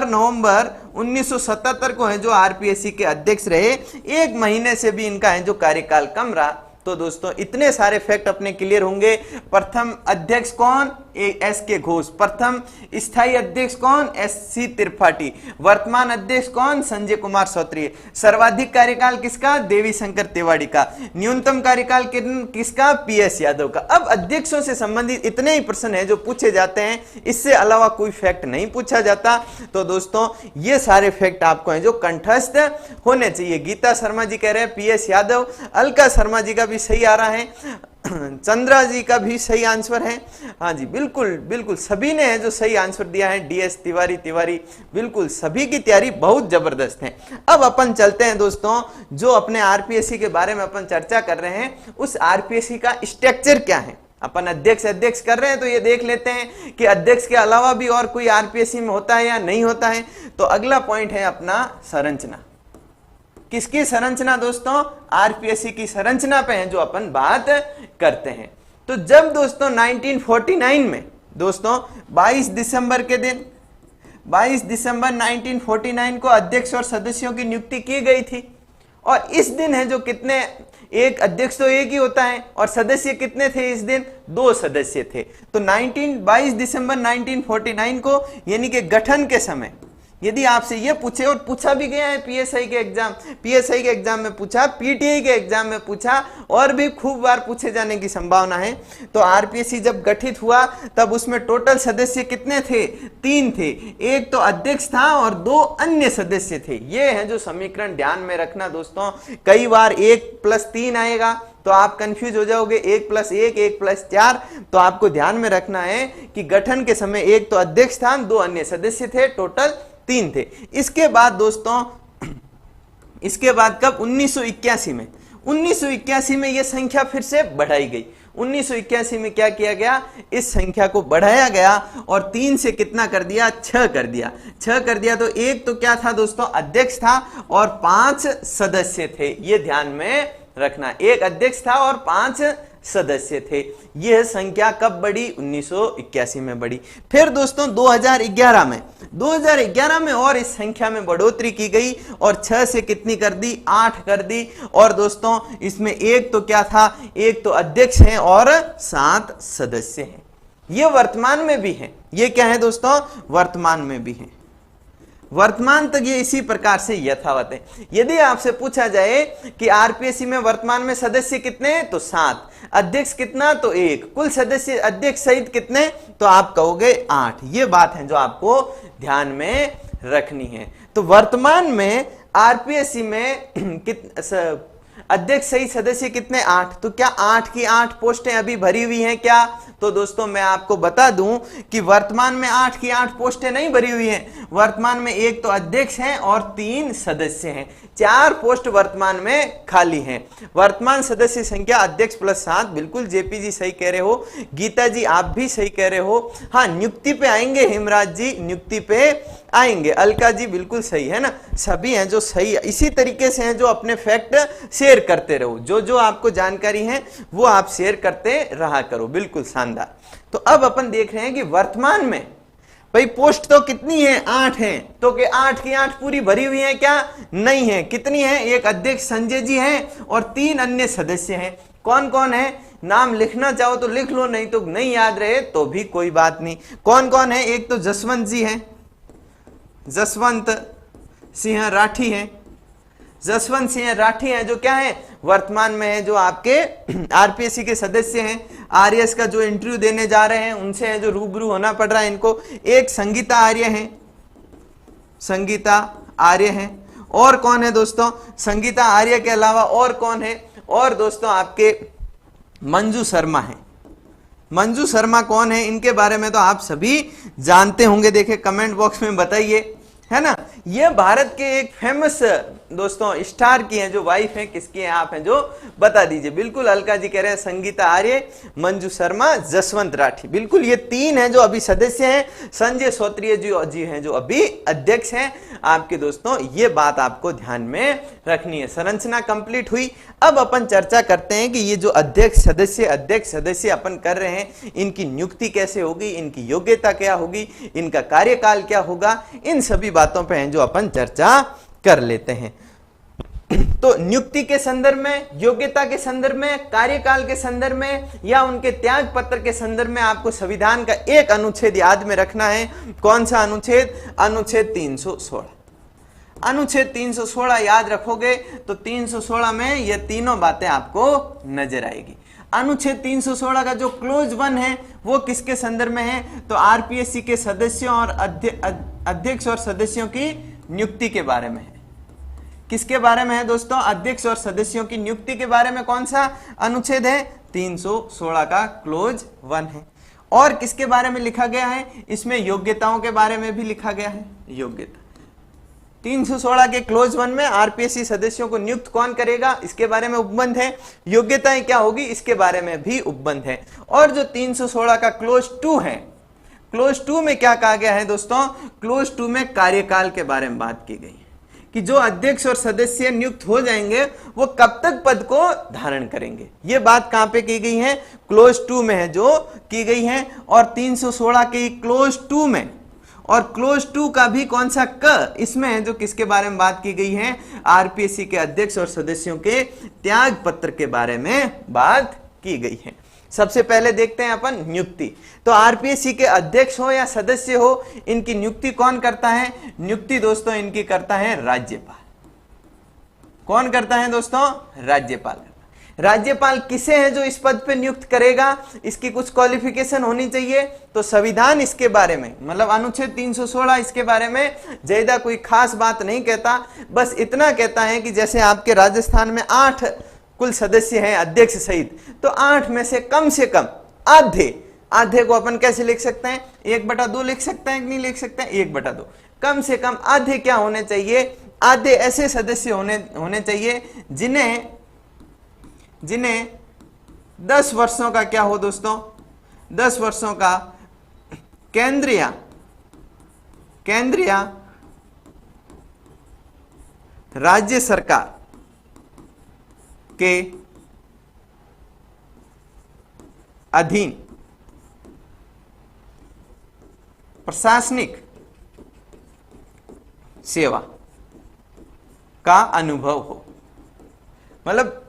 नवंबर 1977 को है जो आरपीएससी के अध्यक्ष रहे। एक महीने से भी इनका है जो कार्यकाल कम रहा। तो दोस्तों इतने सारे फैक्ट अपने क्लियर होंगे। प्रथम अध्यक्ष कौन? एस के घोष। प्रथम स्थायी अध्यक्ष कौन? S C Tripathi. वर्तमान अध्यक्ष कौन? संजय कुमार सौत्रिय। सर्वाधिक कार्यकाल किसका? देवी शंकर तिवारी का। न्यूनतम कार्यकाल किसका? पीएस यादव का। अब अध्यक्षों से संबंधित इतने ही प्रश्न है जो पूछे जाते हैं, इससे अलावा कोई फैक्ट नहीं पूछा जाता। तो दोस्तों ये सारे फैक्ट आपको है जो कंठस्थ होने चाहिए। गीता शर्मा जी कह रहे हैं पीएस यादव। अलका शर्मा जी का भी सही आ रहा है, चंद्रा जी का भी सही आंसर है। हाँ जी बिल्कुल बिल्कुल सभी ने है जो सही आंसर दिया है। डीएस तिवारी बिल्कुल सभी की तैयारी बहुत जबरदस्त है। अब अपन चलते हैं दोस्तों, जो अपने आरपीएससी के बारे में अपन चर्चा कर रहे हैं, उस आरपीएससी का स्ट्रक्चर क्या है। अपन अध्यक्ष कर रहे हैं तो ये देख लेते हैं कि अध्यक्ष के अलावा भी और कोई आरपीएससी में होता है या नहीं होता है। तो अगला पॉइंट है अपना संरचना। किसकी संरचना दोस्तों? आरपीएससी की संरचना पे है जो अपन बात करते हैं। तो जब दोस्तों 1949 में दोस्तों 22 दिसंबर के दिन 22 दिसंबर 1949 को अध्यक्ष और सदस्यों की नियुक्ति की गई थी। और इस दिन है जो कितने, एक अध्यक्ष तो एक ही होता है और सदस्य कितने थे इस दिन? 2 सदस्य थे। तो 22 दिसंबर 1949 को यानी कि गठन के समय यदि आपसे ये पूछे, और पूछा भी गया है पीएसआई के एग्जाम में पूछा, पीटीआई के एग्जाम में पूछा, और भी खूब बार पूछे जाने की संभावना है। तो आरपीएससी जब गठित हुआ तब उसमें टोटल सदस्य कितने थे? 3 थे। एक तो अध्यक्ष था और 2 अन्य सदस्य थे। ये है जो समीकरण ध्यान में रखना दोस्तों। कई बार 1+3 आएगा तो आप कंफ्यूज हो जाओगे, 1+1 1+4। तो आपको ध्यान में रखना है कि गठन के समय एक तो अध्यक्ष था, 2 अन्य सदस्य थे, टोटल 3 थे। इसके बाद दोस्तों, इसके बाद कब? 1981 में यह संख्या फिर से बढ़ाई गई। 1981 में क्या किया गया? इस संख्या को बढ़ाया गया और 3 से कितना कर दिया? 6 कर दिया। 6 कर दिया तो एक तो क्या था दोस्तों? अध्यक्ष था और 5 सदस्य थे। ये ध्यान में रखना, एक अध्यक्ष था और 5 सदस्य थे। यह संख्या कब बढ़ी? 1981 में बढ़ी। फिर दोस्तों 2011 में और इस संख्या में बढ़ोतरी की गई और 6 से कितनी कर दी? 8 कर दी। और दोस्तों इसमें एक तो क्या था? एक तो अध्यक्ष हैं और 7 सदस्य हैं। ये वर्तमान में भी हैं। ये क्या है दोस्तों? वर्तमान में भी हैं। वर्तमान तक ये इसी प्रकार से यथावत है। यदि आपसे पूछा जाए कि आरपीएससी में वर्तमान में सदस्य कितने हैं? तो 7। अध्यक्ष कितना? तो 1। कुल सदस्य अध्यक्ष सहित कितने? तो आप कहोगे 8। ये बात है जो आपको ध्यान में रखनी है। तो वर्तमान में आरपीएससी में अध्यक्ष सहित सदस्य कितने? 8। तो क्या 8 की 8 पोस्टें अभी भरी हुई हैं क्या? तो दोस्तों मैं आपको बता दूं कि वर्तमान में 8 की 8 पोस्टें नहीं भरी हुई हैं। वर्तमान में एक तो अध्यक्ष हैं और 3 सदस्य हैं। 4 पोस्ट वर्तमान में खाली हैं। वर्तमान सदस्य संख्या अध्यक्ष +7। बिल्कुल जेपी जी सही कह रहे हो, गीता जी आप भी सही कह रहे हो। हाँ नियुक्ति पे आएंगे, हिमराज जी नियुक्ति पे आएंगे, अलका जी बिल्कुल सही है ना। सभी हैं जो सही, इसी तरीके से हैं जो अपने फैक्ट शेयर करते रहो। जो आपको जानकारी है वो आप शेयर करते रहा करो। बिल्कुल शानदार। तो अब अपन देख रहे हैं कि वर्तमान में भाई पोस्ट तो कितनी है? 8 हैं। तो कि 8 की 8 पूरी भरी हुई है क्या? नहीं है। कितनी है? एक अध्यक्ष संजय जी हैं और 3 अन्य सदस्य हैं। कौन कौन है? नाम लिखना चाहो तो लिख लो, नहीं तो नहीं याद रहे तो भी कोई बात नहीं। कौन कौन है? एक तो जसवंत जी हैं, जसवंत सिंह राठी हैं। जसवंत सिंह राठी हैं जो क्या है? वर्तमान में है जो आपके आरपीएससी के सदस्य हैं। आरएस का जो इंटरव्यू देने जा रहे हैं उनसे है जो रूबरू होना पड़ रहा है इनको। एक संगीता आर्य हैं, संगीता आर्य हैं। और कौन है दोस्तों? संगीता आर्य के अलावा और कौन है? और दोस्तों आपके मंजू शर्मा हैं। मंजू शर्मा कौन है? इनके बारे में तो आप सभी जानते होंगे। देखिए कमेंट बॉक्स में बताइए। है ना। ये भारत के एक फेमस दोस्तों स्टार की हैं जो वाइफ हैं, किसकी हैं आप हैं जो बता दीजिए। बिल्कुल अलका जी कह रहे हैं संगीता आर्य, मंजू शर्मा, जसवंत राठी, बिल्कुल ये तीन हैं जो अभी सदस्य हैं। संजय श्रोत्रिय जी हैं जो अभी अध्यक्ष हैं आपके दोस्तों, ये बात आपको ध्यान में रखनी है। संरचना कंप्लीट हुई। अब अपन चर्चा करते हैं कि ये जो अध्यक्ष सदस्य अपन कर रहे हैं, इनकी नियुक्ति कैसे होगी, इनकी योग्यता क्या होगी, इनका कार्यकाल क्या होगा, इन सभी बातों पे हैं जो अपन चर्चा कर लेते हैं। तो नियुक्ति के संदर्भ में, योग्यता के संदर्भ में, कार्यकाल के संदर्भ में या उनके त्याग पत्र के संदर्भ में आपको संविधान का एक अनुच्छेद याद में रखना है। कौन सा अनुच्छेद? अनुच्छेद 316। अनुच्छेद 316 याद रखोगे तो 316 में ये तीनों बातें आपको नजर आएगी। अनुच्छेद 316 का जो क्लोज 1 है वो किसके संदर्भ में है? तो आरपीएससी के सदस्यों और अध्यक्ष और सदस्यों की नियुक्ति के बारे में है। किसके बारे में है दोस्तों? अध्यक्ष और सदस्यों की नियुक्ति के बारे में कौन सा अनुच्छेद है? 316 का क्लोज 1 है। और किसके बारे में लिखा गया है? इसमें योग्यताओं के बारे में भी लिखा गया है। योग्यता 316 के क्लोज 1 में आरपीएससी सदस्यों को नियुक्त कौन करेगा, इसके बारे में उपबंध है। योग्यताएं क्या होगी, इसके बारे में भी उपबंध है। और जो 316 का क्लोज 2 है, क्लोज 2 में क्या कहा गया है दोस्तों? क्लोज 2 में कार्यकाल के बारे में बात की गई है कि जो अध्यक्ष और सदस्य नियुक्त हो जाएंगे वो कब तक पद को धारण करेंगे। ये बात कहां पे की गई है? क्लोज 2 में है जो की गई है। और 316 के क्लोज 2 में, और क्लोज 2 का भी कौन सा क इसमें है जो किसके बारे में बात की गई है? आरपीएससी के अध्यक्ष और सदस्यों के त्याग पत्र के बारे में बात की गई है। सबसे पहले देखते हैं अपन नियुक्ति। तो आरपीएससी के अध्यक्ष हो या सदस्य हो, इनकी नियुक्ति कौन करता है? नियुक्ति दोस्तों इनकी करता है राज्यपाल। कौन करता है दोस्तों? राज्यपाल। राज्यपाल किसे है जो इस पद पे नियुक्त करेगा? इसकी कुछ क्वालिफिकेशन होनी चाहिए। तो संविधान इसके बारे में, मतलब अनुच्छेद 316 इसके बारे में ज्यादा कोई खास बात नहीं कहता, बस इतना कहता है कि जैसे आपके राजस्थान में 8 कुल सदस्य हैं अध्यक्ष सहित, तो 8 में से कम आधे को अपन कैसे लिख सकते हैं? 1/2 लिख सकते हैं कि नहीं लिख सकते हैं? 1/2। कम से कम आधे क्या होने चाहिए? आधे ऐसे सदस्य होने चाहिए जिन्हें 10 वर्षों का क्या हो दोस्तों? 10 वर्षों का केंद्रीय राज्य सरकार के अधीन प्रशासनिक सेवा का अनुभव हो। मतलब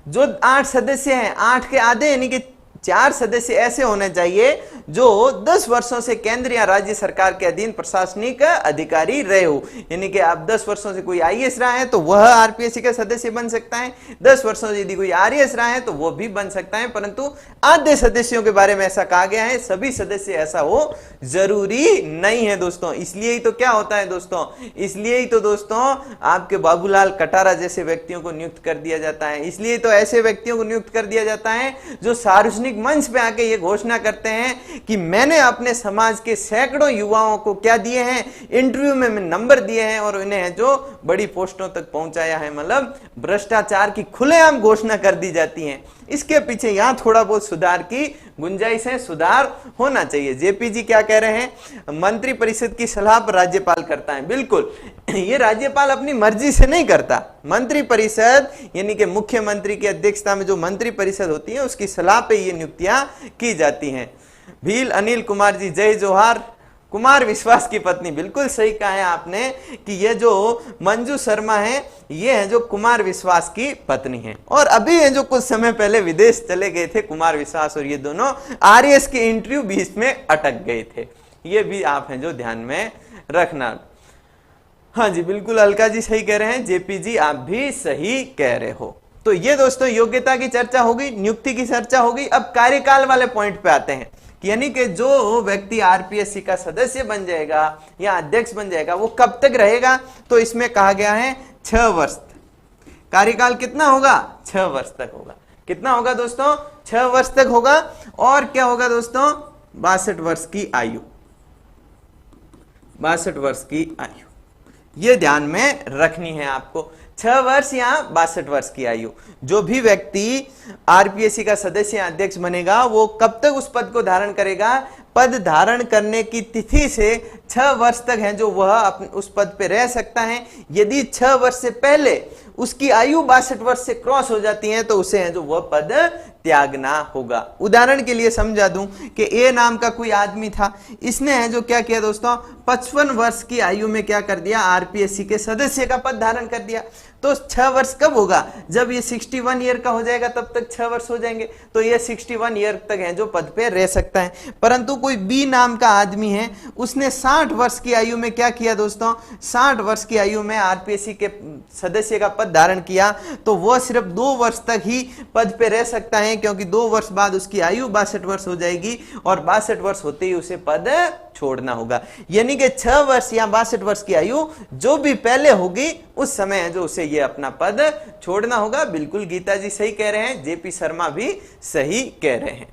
जो 8 सदस्य हैं, 8 के आधे यानी कि 4 सदस्य ऐसे होने चाहिए जो 10 वर्षों से केंद्र या राज्य सरकार के अधीन प्रशासनिक अधिकारी रहे हो। यानी कि आप 10 वर्षों से कोई आईएएस रहा है तो वह आरपीएससी का सदस्य बन सकता है, 10 वर्षों से यदि कोई आरएएस रहा है तो वह भी बन सकता है। परंतु आधे सदस्यों के बारे में ऐसा कहा गया है, सभी सदस्य ऐसा हो जरूरी नहीं है दोस्तों। इसलिए ही तो क्या होता है दोस्तों, इसलिए ही तो दोस्तों आपके बाबूलाल कटारा जैसे व्यक्तियों को नियुक्त कर दिया जाता है। इसलिए तो ऐसे व्यक्तियों को नियुक्त कर दिया जाता है जो सार्वजनिक मंच पे आके ये घोषणा करते हैं कि मैंने अपने समाज के सैकड़ों युवाओं को क्या दिए हैं, इंटरव्यू में नंबर दिए हैं और उन्हें जो बड़ी पोस्टों तक पहुंचाया है। मतलब भ्रष्टाचार की खुलेआम घोषणा कर दी जाती है। इसके पीछे यहां थोड़ा बहुत सुधार की गुंजाइश है, सुधार होना चाहिए। जेपीजी क्या कह रहे हैं? मंत्री परिषद की सलाह पर राज्यपाल करता है। बिल्कुल, ये राज्यपाल अपनी मर्जी से नहीं करता। मंत्री परिषद यानी कि मुख्यमंत्री की अध्यक्षता में जो मंत्री परिषद होती है उसकी सलाह पे ये नियुक्तियां की जाती हैं। भील अनिल कुमार जी, जय जोहार। कुमार विश्वास की पत्नी, बिल्कुल सही कहा है आपने कि ये जो मंजू शर्मा है ये है जो कुमार विश्वास की पत्नी है। और अभी ये जो कुछ समय पहले विदेश चले गए थे कुमार विश्वास और ये दोनों, आरएएस के इंटरव्यू बीच में अटक गए थे। ये भी आप हैं जो ध्यान में रखना। हाँ जी बिल्कुल, अलका जी सही कह रहे हैं, जेपी आप भी सही कह रहे हो। तो ये दोस्तों योग्यता की चर्चा होगी, नियुक्ति की चर्चा होगी। अब कार्यकाल वाले पॉइंट पे आते हैं, यानी कि जो व्यक्ति आरपीएससी का सदस्य बन जाएगा या अध्यक्ष बन जाएगा वो कब तक रहेगा? तो इसमें कहा गया है 6 वर्ष। कार्यकाल कितना होगा? 6 वर्ष तक होगा। कितना होगा दोस्तों? 6 वर्ष तक होगा। और क्या होगा दोस्तों? 62 वर्ष की आयु। 62 वर्ष की आयु, ये ध्यान में रखनी है आपको। 6 वर्ष या 62 वर्ष की आयु। जो भी व्यक्ति आरपीएससी का सदस्य या अध्यक्ष बनेगा वो कब तक उस पद को धारण करेगा? पद धारण करने की तिथि से 6 वर्ष तक है जो वह उस पद पे रह सकता है। यदि 6 वर्ष से पहले उसकी आयु 62 वर्ष से क्रॉस हो जाती है तो उसे है जो वह पद त्यागना होगा। उदाहरण के लिए समझा दूं कि ए नाम का कोई आदमी था, इसने है जो क्या किया दोस्तों, 55 वर्ष की आयु में क्या कर दिया, आरपीएससी के सदस्य का पद धारण कर दिया। तो 6 वर्ष कब होगा? जब ये 61 ईयर का हो जाएगा तब तक 6 वर्ष हो जाएंगे, तो ये 61 ईयर तक है जो पद पे रह सकता है। परंतु कोई बी नाम का आदमी है, उसने 60 वर्ष की आयु में क्या किया दोस्तों, 60 वर्ष की आयु में आरपीएससी के सदस्य का पद धारण किया, तो वह सिर्फ 2 वर्ष तक ही पद पे रह सकता है, क्योंकि 2 वर्ष बाद उसकी आयु 62 वर्ष हो जाएगी और 62 वर्ष होते ही उसे पद छोड़ना होगा। यानी कि 6 वर्ष या 62 वर्ष की आयु जो भी पहले होगी उस समय है जो उसे ये अपना पद छोड़ना होगा। बिल्कुल गीता जी सही कह रहे हैं, जेपी शर्मा भी सही कह रहे हैं।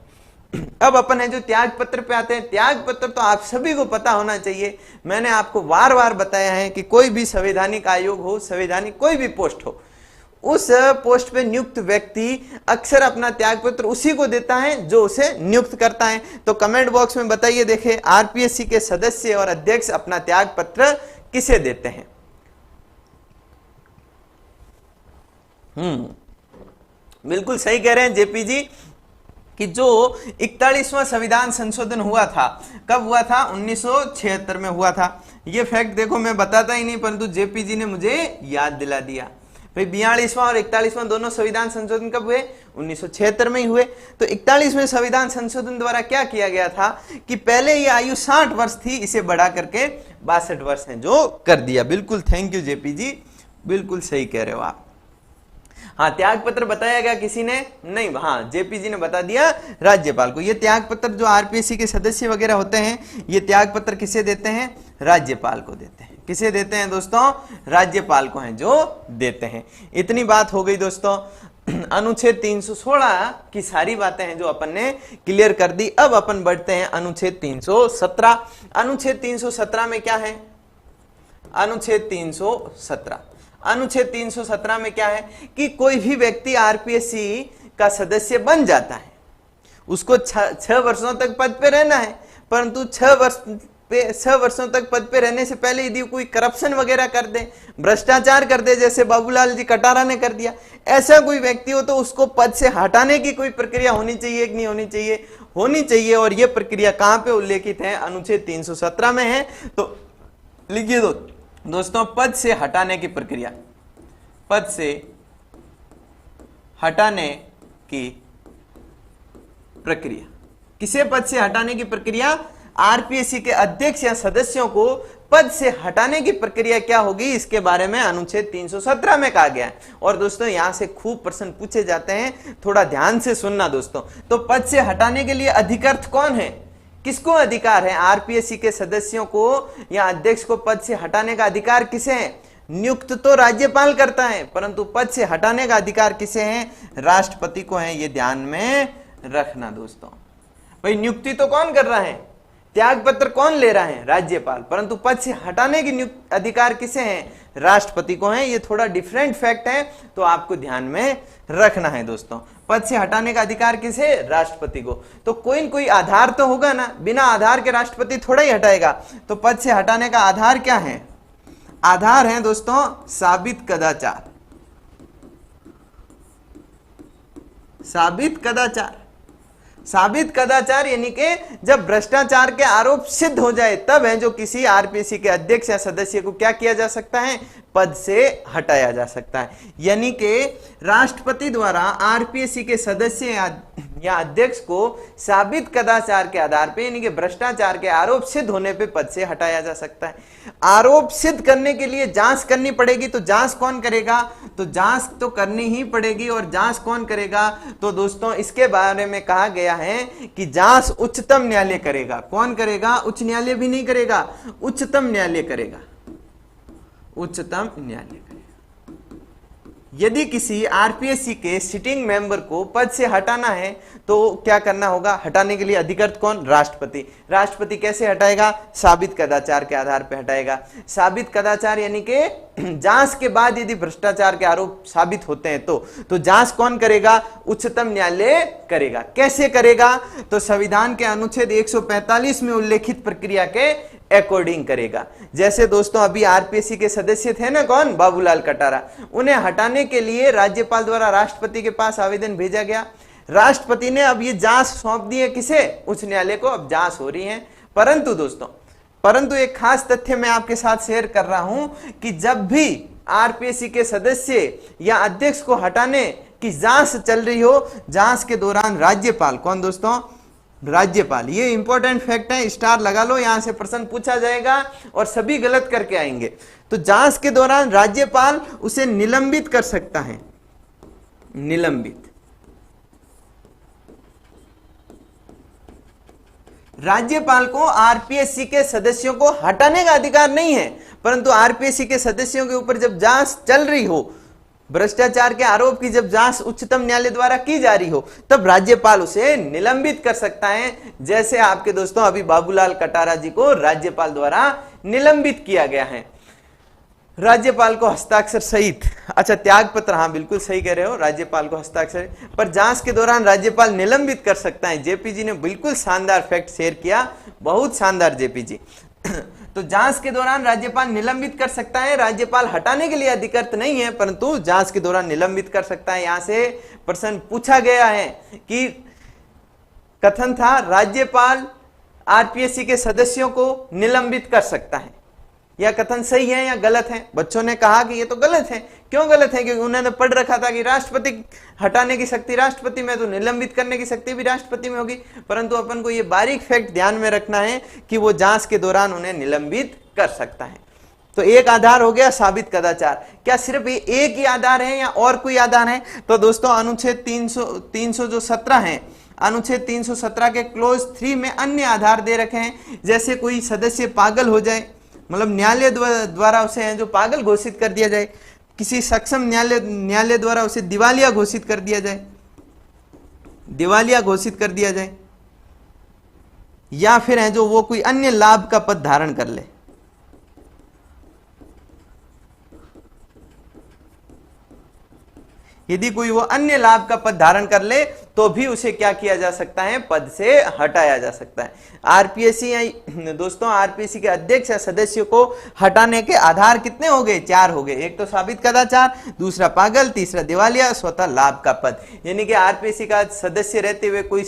अब अपन है जो त्याग पत्र पे आते हैं। त्याग पत्र तो आप सभी को पता होना चाहिए। मैंने आपको बार बार बताया है कि कोई भी संवैधानिक आयोग हो, संवैधानिक कोई भी पोस्ट हो, उस पोस्ट पे नियुक्त व्यक्ति अक्सर अपना त्याग पत्र उसी को देता है जो उसे नियुक्त करता है। तो कमेंट बॉक्स में बताइए, देखें आरपीएससी के सदस्य और अध्यक्ष अपना त्याग पत्र किसे देते हैं? बिल्कुल सही कह रहे हैं जेपी जी कि जो 41वां संविधान संशोधन हुआ था, कब हुआ था? 1976 में हुआ था। ये फैक्ट देखो मैं बताता ही नहीं, परंतु जेपी जी ने मुझे याद दिला दिया। भाई 42वां और 41वां दोनों संविधान संशोधन कब हुए? 1976 में ही हुए। तो 41वें संविधान संशोधन द्वारा क्या किया गया था कि पहले ये आयु 60 वर्ष थी, इसे बढ़ा करके 62 वर्ष है जो कर दिया। बिल्कुल थैंक यू जेपी जी, बिल्कुल सही कह रहे हो आप। हाँ, त्याग पत्र बताया गया किसी ने? नहीं, हाँ जेपी जी ने बता दिया, राज्यपाल को। ये त्याग पत्र जो आरपीएससी के सदस्य वगैरह होते हैं, ये त्याग पत्र किसे देते हैं? राज्यपाल को देते हैं। किसे देते हैं दोस्तों? राज्यपाल को हैं जो देते हैं। इतनी बात हो गई दोस्तों। अनुच्छेद 316 की सारी बातें हैं जो अपन ने क्लियर कर दी। अब अपन बढ़ते हैं अनुच्छेद 317। अनुच्छेद 317 में क्या है? अनुच्छेद 317, अनुच्छेद 317 में क्या है कि कोई भी व्यक्ति आरपीएससी का सदस्य बन जाता है, उसको 6 वर्षों तक पद पे रहना है, परंतु 6 वर्षों तक पद पे रहने से पहले यदि कोई करप्शन वगैरह कर दे, भ्रष्टाचार कर दे, जैसे बाबूलाल जी कटारा ने कर दिया, ऐसा कोई व्यक्ति हो तो उसको पद से हटाने की कोई प्रक्रिया होनी चाहिए कि नहीं होनी चाहिए? होनी चाहिए। और यह प्रक्रिया कहां पे उल्लेखित है? अनुच्छेद 317 में है। तो लिखिए दोस्तों, पद से हटाने की प्रक्रिया, पद से हटाने की प्रक्रिया। किसे पद से हटाने की प्रक्रिया? आरपीएससी के अध्यक्ष या सदस्यों को पद से हटाने की प्रक्रिया क्या होगी, इसके बारे में अनुच्छेद 317 में कहा गया है। और दोस्तों यहां से खूब प्रश्न पूछे जाते हैं, थोड़ा ध्यान से सुनना दोस्तों। तो पद से हटाने के लिए अधिकृत कौन है? किसको अधिकार है? आरपीएससी के सदस्यों को या अध्यक्ष को पद से हटाने का अधिकार किसे है? नियुक्त तो राज्यपाल करता है, परंतु पद से हटाने का अधिकार किसे है? राष्ट्रपति को है। ये ध्यान में रखना दोस्तों। भाई नियुक्ति तो कौन कर रहा है? त्याग पत्र कौन ले रहा है? राज्यपाल। परंतु पद से हटाने की अधिकार किसे है? राष्ट्रपति को है। ये थोड़ा डिफरेंट फैक्ट है, तो आपको ध्यान में रखना है दोस्तों। पद से हटाने का अधिकार किसे? राष्ट्रपति को। तो कोई न कोई आधार तो होगा ना, बिना आधार के राष्ट्रपति थोड़ा ही हटाएगा। तो पद से हटाने का आधार क्या है? आधार है दोस्तों साबित कदाचार। साबित कदाचार, साबित कदाचार यानी कि जब भ्रष्टाचार के आरोप सिद्ध हो जाए तब है जो किसी आरपीएससी के अध्यक्ष या सदस्य को क्या किया जा सकता है? पद से हटाया जा सकता है। यानी कि राष्ट्रपति द्वारा आरपीएससी के सदस्य या अध्यक्ष को साबित कदाचार के आधार पे यानी कि भ्रष्टाचार के आरोप सिद्ध होने पे पद से हटाया जा सकता है। आरोप सिद्ध करने के लिए जांच करनी पड़ेगी, तो जांच कौन करेगा? तो जांच तो करनी ही पड़ेगी। और जांच कौन करेगा? तो दोस्तों इसके बारे में कहा गया है कि जांच उच्चतम न्यायालय करेगा। कौन करेगा? उच्च न्यायालय भी नहीं करेगा, उच्चतम न्यायालय करेगा। उच्चतम न्यायालय करेगा। यदि किसी आरपीएससी के सिटिंग मेंबर को पद से हटाना है तो क्या करना होगा? हटाने के लिए अधिकृत कौन? राष्ट्रपति। राष्ट्रपति कैसे हटाएगा? साबित कदाचार के आधार पर हटाएगा। साबित कदाचार यानी कि जांच के बाद यदि भ्रष्टाचार के आरोप साबित होते हैं तो जांच कौन करेगा? उच्चतम न्यायालय करेगा। कैसे करेगा? तो संविधान के अनुच्छेद 145 में उल्लेखित प्रक्रिया के अकॉर्डिंग करेगा। जैसे दोस्तों अभी आरपीएससी के सदस्य थे ना, कौन? बाबूलाल कटारा। उन्हें हटाने के लिए राज्यपाल द्वारा राष्ट्रपति के पास आवेदन भेजा गया। राष्ट्रपति ने अब ये जांच सौंप दी है किसे? उच्च न्यायालय को। अब जांच हो रही है। परंतु दोस्तों, एक खास तथ्य मैं आपके साथ शेयर कर रहा हूं कि जब भी आरपीएससी के सदस्य या अध्यक्ष को हटाने की जांच चल रही हो, जांच के दौरान राज्यपाल, कौन दोस्तों? राज्यपाल। ये इंपॉर्टेंट फैक्ट है, स्टार लगा लो, यहां से प्रश्न पूछा जाएगा और सभी गलत करके आएंगे। तो जांच के दौरान राज्यपाल उसे निलंबित कर सकता है। निलंबित। राज्यपाल को आरपीएससी के सदस्यों को हटाने का अधिकार नहीं है, परंतु आरपीएससी के सदस्यों के ऊपर जब जांच चल रही हो, भ्रष्टाचार के आरोप की जब जांच उच्चतम न्यायालय द्वारा की जा रही हो, तब राज्यपाल उसे निलंबित कर सकता है। जैसे आपके दोस्तों अभी बाबूलाल कटारा जी को राज्यपाल द्वारा निलंबित किया गया है। राज्यपाल को हस्ताक्षर सहित, अच्छा त्याग पत्र, हाँ बिल्कुल सही कह रहे हो, राज्यपाल को हस्ताक्षर, पर जांच के दौरान राज्यपाल निलंबित कर सकता है। जेपी जी ने बिल्कुल शानदार फैक्ट शेयर किया, बहुत शानदार जेपी जी। तो जांच के दौरान राज्यपाल निलंबित कर सकता है। राज्यपाल हटाने के लिए अधिकृत नहीं है, परंतु जांच के दौरान निलंबित कर सकता है। यहां से प्रश्न पूछा गया है कि कथन था राज्यपाल आरपीएससी के सदस्यों को निलंबित कर सकता है। यह कथन सही है या गलत है? बच्चों ने कहा कि यह तो गलत है। क्यों गलत है? क्योंकि उन्होंने पढ़ रखा था कि राष्ट्रपति हटाने की शक्ति राष्ट्रपति में, तो निलंबित करने की शक्ति भी राष्ट्रपति में होगी। परंतु अपन को यह बारीक फैक्ट ध्यान में रखना है कि वो जांच के दौरान उन्हें निलंबित कर सकता है। तो एक आधार हो गया साबित कदाचार। क्या सिर्फ एक ही आधार है या और कोई आधार है? तो दोस्तों अनुच्छेद 300 जो 17 है, अनुच्छेद 317 के क्लोज 3 में अन्य आधार दे रखे हैं। जैसे कोई सदस्य पागल हो जाए, मतलब न्यायालय द्वारा उसे जो पागल घोषित कर दिया जाए, किसी सक्षम न्यायालय द्वारा उसे दिवालिया घोषित कर दिया जाए, दिवालिया घोषित कर दिया जाए, या फिर है जो वो कोई अन्य लाभ का पद धारण कर ले। यदि कोई वो अन्य लाभ का पद धारण कर ले तो भी उसे क्या किया जा सकता है? पद से हटाया जा सकता है। आरपीएससी या दोस्तों आरपीएससी के अध्यक्ष या सदस्य को हटाने के आधार कितने हो गए? 4 हो गए। एक तो साबित कदाचार, दूसरा पागल, तीसरा दिवालिया, स्वतः लाभ का पद। यानी कि आरपीएससी का सदस्य रहते हुए कोई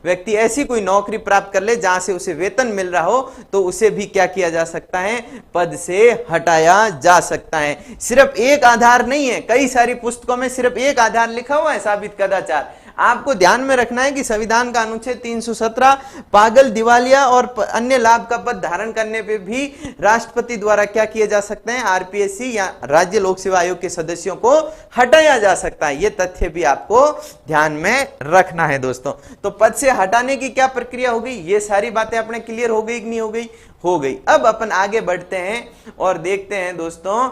व्यक्ति ऐसी कोई नौकरी प्राप्त कर ले जहां से उसे वेतन मिल रहा हो, तो उसे भी क्या किया जा सकता है? पद से हटाया जा सकता है। सिर्फ एक आधार नहीं है, कई सारी पुस्तकों में सिर्फ एक आधार लिखा हुआ है, साबित कदाचार। आपको ध्यान में रखना है कि संविधान का अनुच्छेद 317 पागल, दिवालिया और अन्य लाभ का पद धारण करने पे भी राष्ट्रपति द्वारा क्या किए जा सकते हैं? आरपीएससी या राज्य लोक सेवा आयोग के सदस्यों को हटाया जा सकता है। यह तथ्य भी आपको ध्यान में रखना है दोस्तों। तो पद से हटाने की क्या प्रक्रिया हो गई? ये सारी बातें अपने क्लियर हो गई कि नहीं हो गई? हो गई। अब अपन आगे बढ़ते हैं और देखते हैं दोस्तों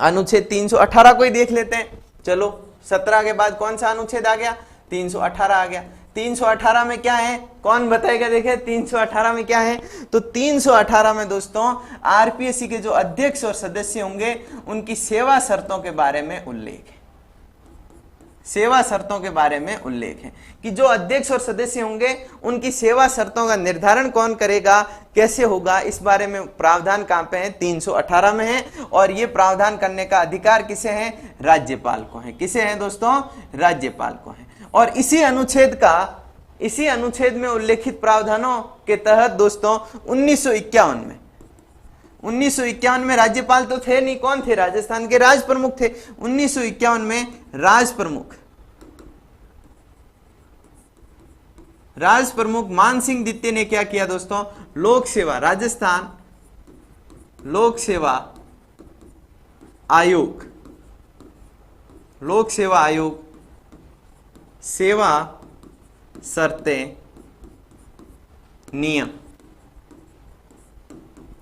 अनुच्छेद 318 को ही देख लेते हैं। चलो 17 के बाद कौन सा अनुच्छेद आ गया? 318 आ गया। 318 में क्या है? कौन बताएगा? देखे 318 में क्या है? तो 318 में दोस्तों आरपीएससी के जो अध्यक्ष और सदस्य होंगे उनकी सेवा शर्तों के बारे में उल्लेख है। सेवा शर्तों के बारे में उल्लेख है कि जो अध्यक्ष और सदस्य होंगे उनकी सेवा शर्तों का निर्धारण कौन करेगा, कैसे होगा, इस बारे में प्रावधान कहां पे है? 318 में है। और ये प्रावधान करने का अधिकार किसे है? राज्यपाल को है। किसे है दोस्तों? राज्यपाल को है। और इसी अनुच्छेद में उल्लेखित प्रावधानों के तहत दोस्तों 1951 में राज्यपाल तो थे नहीं, कौन थे? राजस्थान के राज प्रमुख थे। 1951 में राज प्रमुख मान सिंह द्वितीय ने क्या किया दोस्तों? लोक सेवा, राजस्थान लोक सेवा आयोग, लोक सेवा आयोग सेवा शर्तें नियम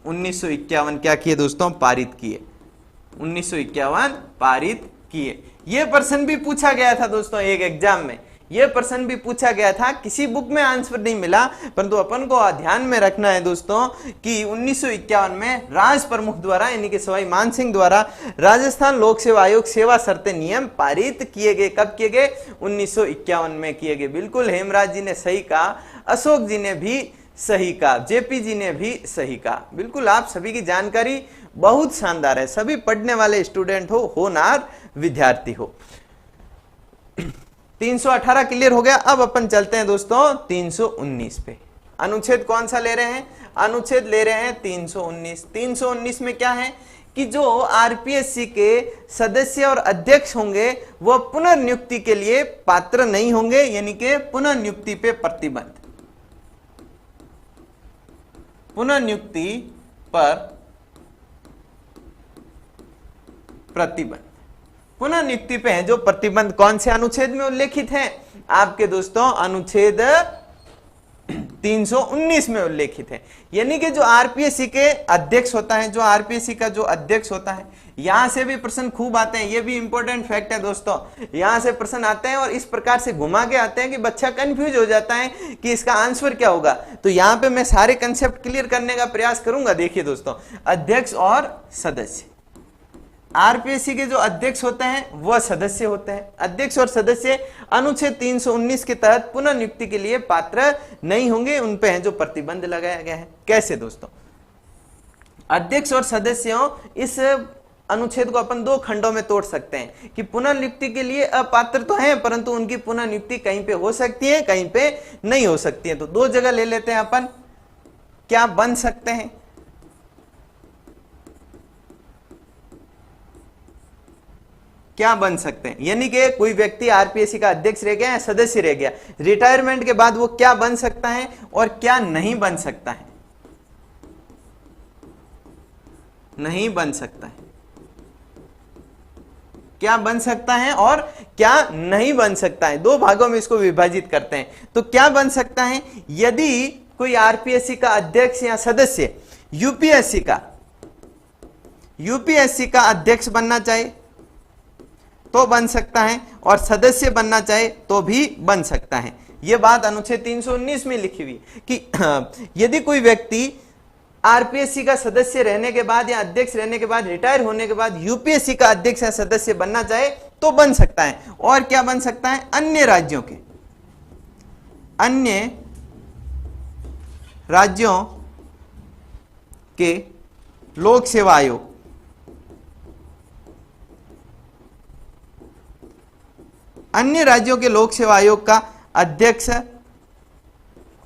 1951 क्या किए दोस्तों? पारित किए। 1951 पारित किए। ये प्रश्न भी पूछा गया था दोस्तों एक एग्जाम में, ये प्रश्न भी पूछा गया था, किसी बुक में आंसर नहीं मिला, परंतु अपन को ध्यान में रखना है दोस्तों कि 1951 में राज प्रमुख द्वारा यानी कि सवाई मानसिंह द्वारा राजस्थान लोक सेवा आयोग सेवा शर्तें नियम पारित किए गए। कब किए गए? 1951 में किए गए। बिल्कुल हेमराज जी ने सही कहा, अशोक जी ने भी सही कहा, जेपी जी ने भी सही कहा। बिल्कुल आप सभी की जानकारी बहुत शानदार है, सभी पढ़ने वाले स्टूडेंट हो, होनहार विद्यार्थी हो। 318 क्लियर हो गया। अब अपन चलते हैं दोस्तों 319 पे। अनुच्छेद कौन सा ले रहे हैं? अनुच्छेद ले रहे हैं 319। 319 में क्या है कि जो आरपीएससी के सदस्य और अध्यक्ष होंगे वह पुनर्नियुक्ति के लिए पात्र नहीं होंगे, यानी कि पुनर्नियुक्ति पे प्रतिबंध। पुनर्नियुक्ति पर प्रतिबंध, पुनर्नियुक्ति पे है जो प्रतिबंध कौन से अनुच्छेद में उल्लेखित है? आपके दोस्तों अनुच्छेद 319 में उल्लेखित है। यानी कि जो आरपीएससी के अध्यक्ष होता है, जो आरपीएससी का जो अध्यक्ष होता है, यहां से भी प्रश्न खूब आते हैं। ये भी इंपॉर्टेंट फैक्ट है दोस्तों, यहां से प्रश्न आते हैं और इस प्रकार से घुमा के आते हैं कि बच्चा कंफ्यूज हो जाता है कि इसका आंसर क्या होगा। तो यहां पे मैं सारे कंसेप्ट क्लियर करने का प्रयास करूंगा। देखिए दोस्तों, अध्यक्ष और सदस्य, आरपीएससी के जो अध्यक्ष होते हैं वह सदस्य होते हैं। अध्यक्ष और सदस्य अनुच्छेद 319 के तहत पुनर्नियुक्ति के लिए पात्र नहीं होंगे, उन पे है जो प्रतिबंध लगाया गया है। कैसे दोस्तों? अध्यक्ष और सदस्यों, इस अनुच्छेद को अपन दो खंडों में तोड़ सकते हैं कि पुनर्नियुक्ति के लिए अपात्र तो हैं, परंतु उनकी पुनर्नियुक्ति कहीं पे हो सकती है, कहीं पे नहीं हो सकती है। तो दो जगह ले लेते हैं अपन। क्या बन सकते हैं? क्या बन सकते हैं? यानी कि कोई व्यक्ति आरपीएससी का अध्यक्ष रह गया या सदस्य रह गया, रिटायरमेंट के बाद वो क्या बन सकता है और क्या नहीं बन सकता है? नहीं बन सकता है। क्या बन सकता है और क्या नहीं बन सकता है, दो भागों में इसको विभाजित करते हैं। तो क्या बन सकता है? यदि कोई आरपीएससी का अध्यक्ष या सदस्य यूपीएससी का अध्यक्ष बनना चाहे तो बन सकता है, और सदस्य बनना चाहे तो भी बन सकता है। यह बात अनुच्छेद 319 में लिखी हुई कि यदि कोई व्यक्ति आरपीएससी का सदस्य रहने के बाद या अध्यक्ष रहने के बाद, रिटायर होने के बाद यूपीएससी का अध्यक्ष या सदस्य बनना चाहे तो बन सकता है। और क्या बन सकता है? अन्य राज्यों के लोक सेवा आयोग, अन्य राज्यों के लोक सेवा आयोग का अध्यक्ष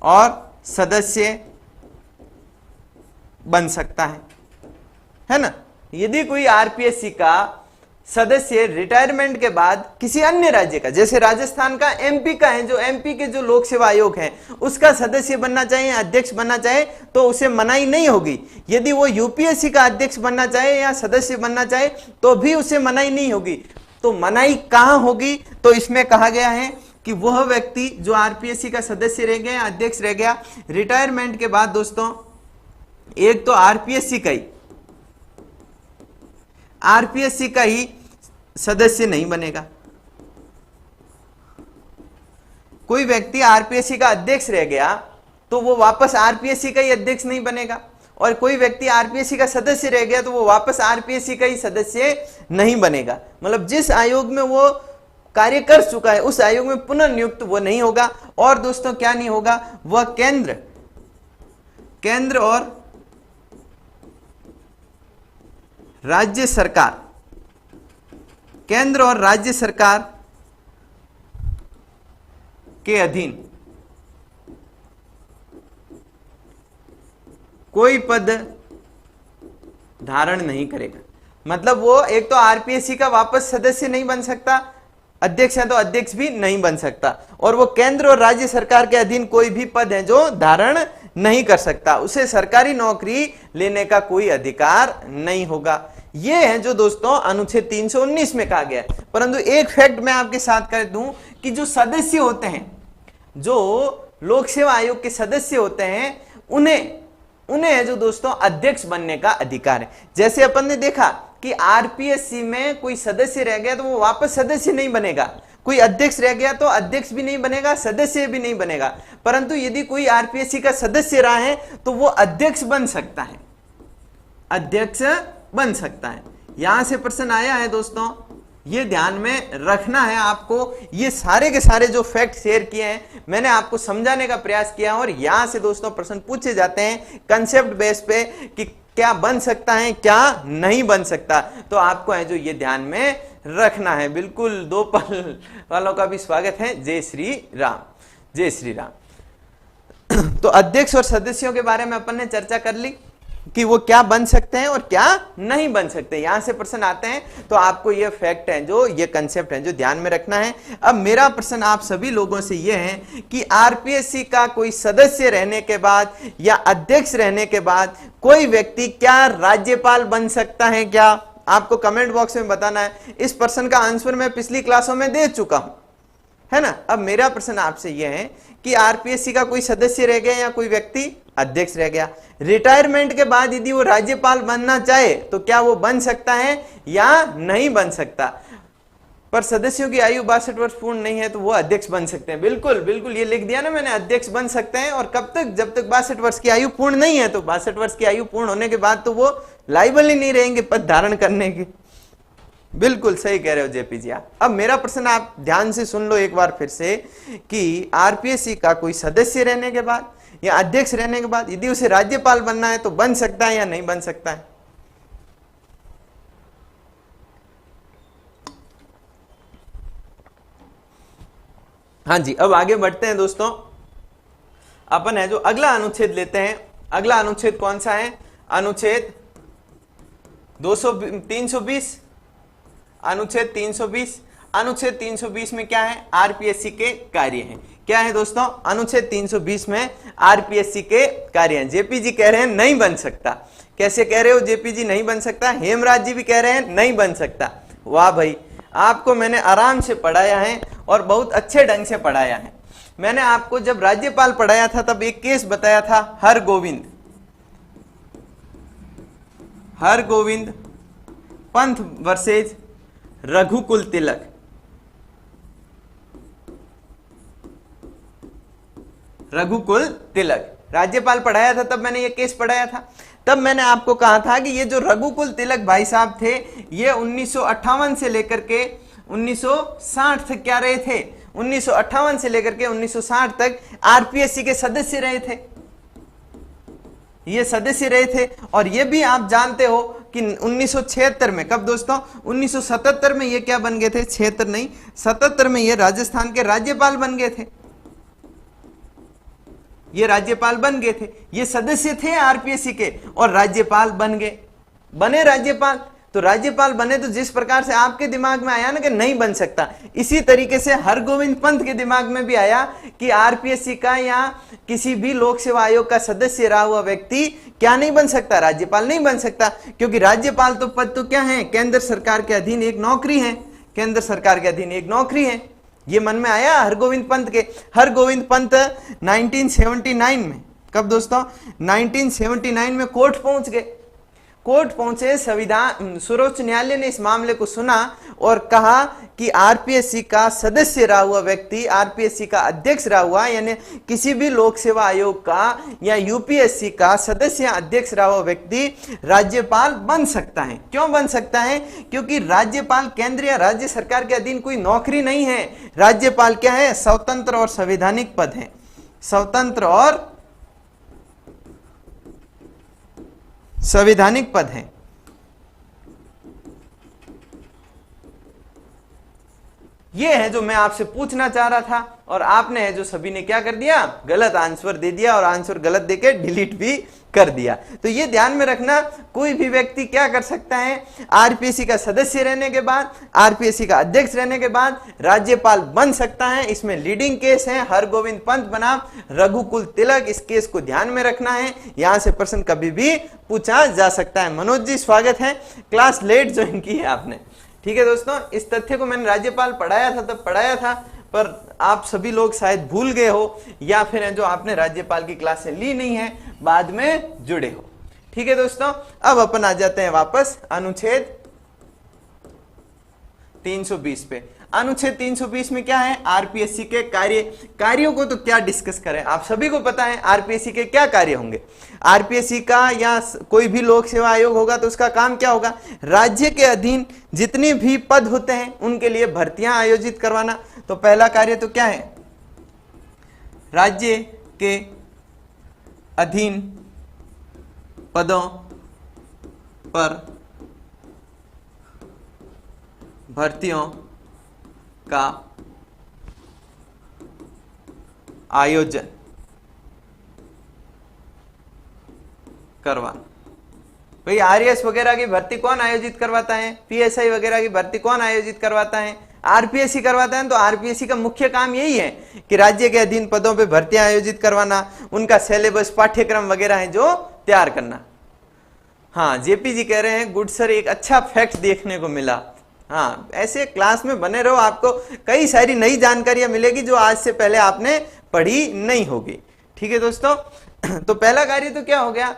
और सदस्य बन सकता है ना। यदि कोई आरपीएससी का सदस्य रिटायरमेंट के बाद किसी अन्य राज्य का, जैसे राजस्थान का एमपी का है, जो एमपी के जो लोक सेवा आयोग है उसका सदस्य बनना चाहे या अध्यक्ष बनना चाहे तो उसे मनाही नहीं होगी। यदि वो यूपीएससी का अध्यक्ष बनना चाहे या सदस्य बनना चाहे तो भी उसे मनाही नहीं होगी। तो मनाही कहां होगी? तो इसमें कहा गया है कि वह व्यक्ति जो आरपीएससी का सदस्य रह गया, अध्यक्ष रह गया, रिटायरमेंट के बाद दोस्तों एक तो आरपीएससी का ही सदस्य नहीं बनेगा। कोई व्यक्ति आरपीएससी का अध्यक्ष रह गया तो वो वापस आरपीएससी का ही अध्यक्ष नहीं बनेगा, और कोई व्यक्ति आरपीएससी का सदस्य रह गया तो वो वापस आरपीएससी का ही सदस्य नहीं बनेगा। मतलब जिस आयोग में वो कार्य कर चुका है उस आयोग में पुनर्नियुक्त वो नहीं होगा। और दोस्तों क्या नहीं होगा? वह केंद्र और राज्य सरकार के अधीन कोई पद धारण नहीं करेगा। मतलब वो एक तो आरपीएससी का वापस सदस्य नहीं बन सकता, अध्यक्ष है तो अध्यक्ष भी नहीं बन सकता, और वो केंद्र और राज्य सरकार के अधीन कोई भी पद है जो धारण नहीं कर सकता, उसे सरकारी नौकरी लेने का कोई अधिकार नहीं होगा। ये है जो दोस्तों अनुच्छेद 319 में कहा गया है। परंतु एक फैक्ट मैं आपके साथ कर दूं कि जो सदस्य होते हैं, जो लोक सेवा आयोग के सदस्य होते हैं, उन्हें जो दोस्तों अध्यक्ष बनने का अधिकार है। जैसे अपन ने देखा कि आरपीएससी में कोई सदस्य रह गया तो वो वापस सदस्य नहीं बनेगा, कोई अध्यक्ष रह गया तो अध्यक्ष भी नहीं बनेगा, सदस्य भी नहीं बनेगा, परंतु यदि कोई आरपीएससी का सदस्य रहा है तो वो अध्यक्ष बन सकता है, अध्यक्ष बन सकता है। यहां से प्रश्न आया है दोस्तों, ये ध्यान में रखना है आपको। ये सारे के सारे जो फैक्ट शेयर किए हैं मैंने आपको समझाने का प्रयास किया, और यहां से दोस्तों प्रश्न पूछे जाते हैं कंसेप्ट बेस पे कि क्या बन सकता है क्या नहीं बन सकता, तो आपको है जो ये ध्यान में रखना है। बिल्कुल दो पल वालों का भी स्वागत है, जय श्री राम, जय श्री राम। तो अध्यक्ष और सदस्यों के बारे में अपन ने चर्चा कर ली कि वो क्या बन सकते हैं और क्या नहीं बन सकते। यहां से प्रश्न आते हैं तो आपको ये फैक्ट है, जो ये कंसेप्ट है जो ध्यान में रखना है। अब मेरा प्रश्न आप सभी लोगों से ये है कि आरपीएससी का कोई सदस्य रहने के बाद या अध्यक्ष रहने के बाद कोई व्यक्ति क्या राज्यपाल बन सकता है क्या? आपको कमेंट बॉक्स में बताना है। इस प्रश्न का आंसर मैं पिछली क्लासों में दे चुका हूं, है ना। अब मेरा प्रश्न आपसे यह है कि आरपीएससी का कोई सदस्य रह गया या कोई व्यक्ति अध्यक्ष रह गया, रिटायरमेंट के बाद यदि वो राज्यपाल बनना चाहे तो क्या वो बन सकता है या नहीं बन सकता? पर सदस्यों की आयु 62 वर्ष पूर्ण नहीं है तो वो अध्यक्ष बन सकते हैं। बिल्कुल बिल्कुल ये लिख दिया ना मैंने, अध्यक्ष बन सकते हैं। और कब तक? जब तक 62 वर्ष की आयु पूर्ण नहीं है। तो 62 वर्ष की आयु पूर्ण होने के बाद तो वो लायबल ही नहीं रहेंगे पद धारण करने के। बिल्कुल सही कह रहे हो जेपी जी आप। अब मेरा प्रश्न आप ध्यान से सुन लो एक बार फिर से कि आरपीएससी का कोई सदस्य रहने के बाद या अध्यक्ष रहने के बाद यदि उसे राज्यपाल बनना है तो बन सकता है या नहीं बन सकता है? हाँ जी, अब आगे बढ़ते हैं दोस्तों। अपन है जो अगला अनुच्छेद लेते हैं। अगला अनुच्छेद कौन सा है? अनुच्छेद 320। अनुच्छेद 320। अनुच्छेद 320 में क्या है? आरपीएससी के कार्य हैं। क्या है दोस्तों? अनुच्छेद 320 में आरपीएससी के कार्य हैं। जेपी जी कह रहे हैं नहीं बन सकता। कैसे कह रहे हो जेपी जी नहीं बन सकता? हेमराज जी भी कह रहे हैं नहीं बन सकता। वाह भाई, आपको मैंने आराम से पढ़ाया है और बहुत अच्छे ढंग से पढ़ाया है। मैंने आपको जब राज्यपाल पढ़ाया था तब एक केस बताया था, हरगोविंद पंत वर्सेज रघुकुल तिलक। रघुकुल तिलक राज्यपाल पढ़ाया था, तब मैंने ये केस पढ़ाया था। तब मैंने आपको कहा था कि ये जो रघुकुल तिलक भाई साहब थे ये 1958 से लेकर के 1960 तक क्या रहे थे? 1958 से लेकर के 1960 तक आरपीएससी के सदस्य रहे थे। ये सदस्य रहे थे। और ये भी आप जानते हो कि 1976 में, कब दोस्तों? 1977 में ये क्या बन गए थे? 76 नहीं, 77 में ये राजस्थान के राज्यपाल बन गए थे। ये राज्यपाल बन गए थे। ये सदस्य थे आरपीएससी के और राज्यपाल बन गए। बने राज्यपाल, तो राज्यपाल बने तो जिस प्रकार से आपके दिमाग में आया ना कि नहीं बन सकता, इसी तरीके से हरगोविंद पंत के दिमाग में भी आया कि आरपीएससी का या किसी भी लोक सेवा आयोग का सदस्य रहा हुआ व्यक्ति क्या नहीं बन सकता? राज्यपाल नहीं बन सकता। क्योंकि राज्यपाल तो पद तो क्या है? केंद्र सरकार के अधीन एक नौकरी है। केंद्र सरकार के अधीन एक नौकरी है। ये मन में आया हरगोविंद पंत के। हरगोविंद पंत 1979 में, कब दोस्तों? 1979 में कोर्ट पहुंच गए। कोर्ट पहुंचे, संविधान सर्वोच्च न्यायालय ने इस मामले को सुना और कहा कि आरपीएससी का सदस्य रहा हुआ व्यक्ति, आरपीएससी का अध्यक्ष रहा हुआ, यानी किसी भी लोक सेवा आयोग का या यूपीएससी का सदस्य या अध्यक्ष रहा हुआ व्यक्ति राज्यपाल बन सकता है। क्यों बन सकता है? क्योंकि राज्यपाल केंद्र या राज्य सरकार के अधीन कोई नौकरी नहीं है। राज्यपाल क्या है? स्वतंत्र और संवैधानिक पद है। स्वतंत्र और संवैधानिक पद है। ये है जो मैं आपसे पूछना चाह रहा था और आपने है जो सभी ने क्या कर दिया? गलत आंसर दे दिया और आंसर गलत देके डिलीट भी कर दिया। तो ये ध्यान में रखना, कोई भी व्यक्ति क्या कर सकता है? आरपीएससी का सदस्य रहने के बाद, आरपीएससी का अध्यक्ष रहने के बाद राज्यपाल बन सकता है। इसमें लीडिंग केस है हरगोविंद पंत बनाम रघुकुल तिलक। इस केस को ध्यान में रखना है, यहां से प्रश्न कभी भी पूछा जा सकता है। मनोज जी स्वागत है, क्लास लेट ज्वाइन की है आपने। ठीक है दोस्तों, इस तथ्य को मैंने राज्यपाल पढ़ाया था तब पढ़ाया था, पर आप सभी लोग शायद भूल गए हो या फिर जो आपने राज्यपाल की क्लासें ली नहीं है, बाद में जुड़े हो। ठीक है दोस्तों, अब अपन आ जाते हैं वापस अनुच्छेद 320 पे। अनुच्छेद 320 में क्या है, आरपीएससी के कार्यों को तो क्या डिस्कस करें, आप सभी को पता है आरपीएससी के क्या कार्य होंगे। आरपीएससी का या कोई भी लोक सेवा आयोग होगा तो उसका काम क्या होगा, राज्य के अधीन जितने भी पद होते हैं उनके लिए भर्तियां आयोजित करवाना। तो पहला कार्य तो क्या है, राज्य के अधीन पदों पर भर्तियों का आयोजन करवाना। भाई आरएएस वगैरह की भर्ती कौन आयोजित करवाता है, पीएसआई वगैरह की भर्ती कौन आयोजित करवाता है, आरपीएससी करवाता है। तो आरपीएससी का मुख्य काम यही है कि राज्य के अधीन पदों पे भर्तियां आयोजित करवाना, उनका सिलेबस पाठ्यक्रम वगैरह है जो तैयार करना। हाँ, जेपी जी कह रहे हैं गुड सर, एक अच्छा फैक्ट देखने को मिला। हाँ, ऐसे क्लास में बने रहो, आपको कई सारी नई जानकारियां मिलेगी जो आज से पहले आपने पढ़ी नहीं होगी। ठीक है दोस्तों, तो पहला कार्य तो क्या हो गया,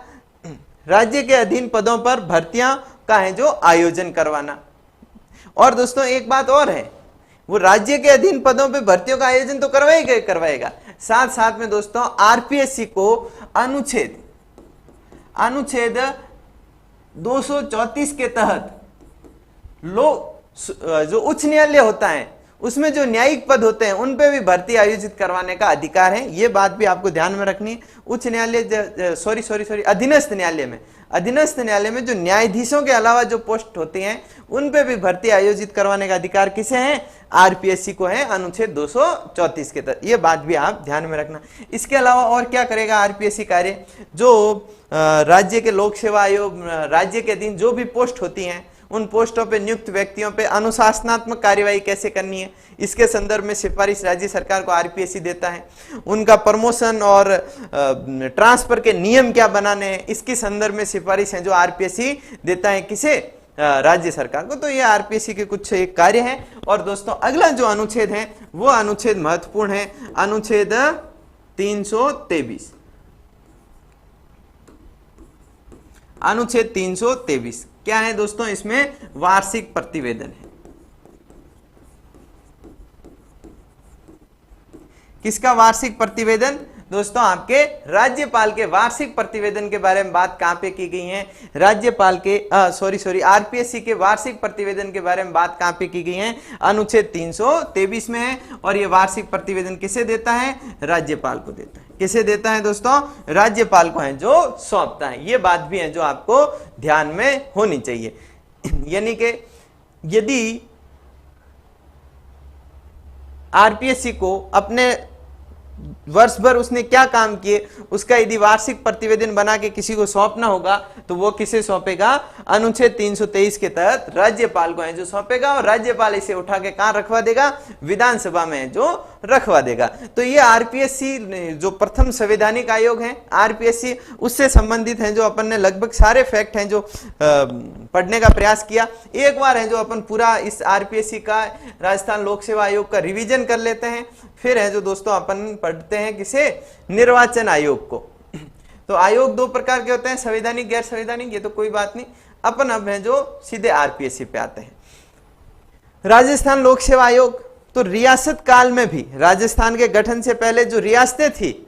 राज्य के अधीन पदों पर भर्तियां का है जो आयोजन करवाना। और दोस्तों एक बात और है, वो राज्य के अधीन पदों पे भर्तियों का आयोजन तो करवाएगा, साथ साथ में दोस्तों आरपीएससी को अनुच्छेद 234 के तहत जो उच्च न्यायालय होता है उसमें जो न्यायिक पद होते हैं उन पे भी भर्ती आयोजित करवाने का अधिकार है। ये बात भी आपको ध्यान में रखनी है। उच्च न्यायालय अधीनस्थ न्यायालय में जो न्यायाधीशों के अलावा जो पोस्ट होती हैं उन पे भी भर्ती आयोजित करवाने का अधिकार किसे है, आरपीएससी को है, अनुच्छेद 234 के तहत। ये बात भी आप ध्यान में रखना। इसके अलावा और क्या करेगा आरपीएससी कार्य, जो राज्य के लोक सेवा आयोग, राज्य के अधीन जो भी पोस्ट होती हैं उन पोस्टों पे नियुक्त व्यक्तियों पे अनुशासनात्मक कार्यवाही कैसे करनी है, इसके संदर्भ में सिफारिश राज्य सरकार को आरपीएससी देता है। उनका प्रमोशन और ट्रांसफर के नियम क्या बनाने हैं, इसके संदर्भ में सिफारिश है जो आरपीएससी देता है किसे, राज्य सरकार को। तो ये आरपीएससी के कुछ एक कार्य हैं। और दोस्तों अगला जो अनुच्छेद है वो अनुच्छेद महत्वपूर्ण है, अनुच्छेद 323। अनुच्छेद 323 क्या है दोस्तों, इसमें वार्षिक प्रतिवेदन है। किसका वार्षिक प्रतिवेदन दोस्तों, आपके राज्यपाल के वार्षिक प्रतिवेदन के बारे में बात कहां पे की गई है, राज्यपाल के आरपीएससी के वार्षिक प्रतिवेदन के बारे में बात कहां पे की गई है, अनुच्छेद 323 में है। और ये वार्षिक प्रतिवेदन किसे देता है, राज्यपाल को देता है। किसे देता है दोस्तों, राज्यपाल को है जो सौंपता है। ये बात भी है जो आपको ध्यान में होनी चाहिए। यानी कि यदि आरपीएससी को अपने वर्ष भर उसने क्या काम किए उसका यदि वार्षिक प्रतिवेदन बना के किसी को सौंपना होगा तो वो किसे सौंपेगा, अनुच्छेद 323 के तहत राज्यपाल को है जो सौंपेगा। और राज्यपाल इसे उठा के कहां रखवा देगा, विधानसभा में जो रखवा देगा। तो ये आरपीएससी जो प्रथम संवैधानिक आयोग है आरपीएससी, उससे संबंधित है जो अपन ने लगभग सारे फैक्ट हैं जो पढ़ने का प्रयास किया। एक बार है जो अपन पूरा इस आरपीएससी का, राजस्थान लोक सेवा आयोग का रिवीजन कर लेते हैं। फिर है जो दोस्तों अपन पढ़ते हैं किसे, निर्वाचन आयोग को। तो आयोग दो प्रकार के होते हैं, संवैधानिक, गैर संवैधानिक, ये तो कोई बात नहीं। अपन अब है जो सीधे आरपीएससी पे आते हैं। राजस्थान लोक सेवा आयोग, तो रियासत काल में भी राजस्थान के गठन से पहले जो रियासतें थी,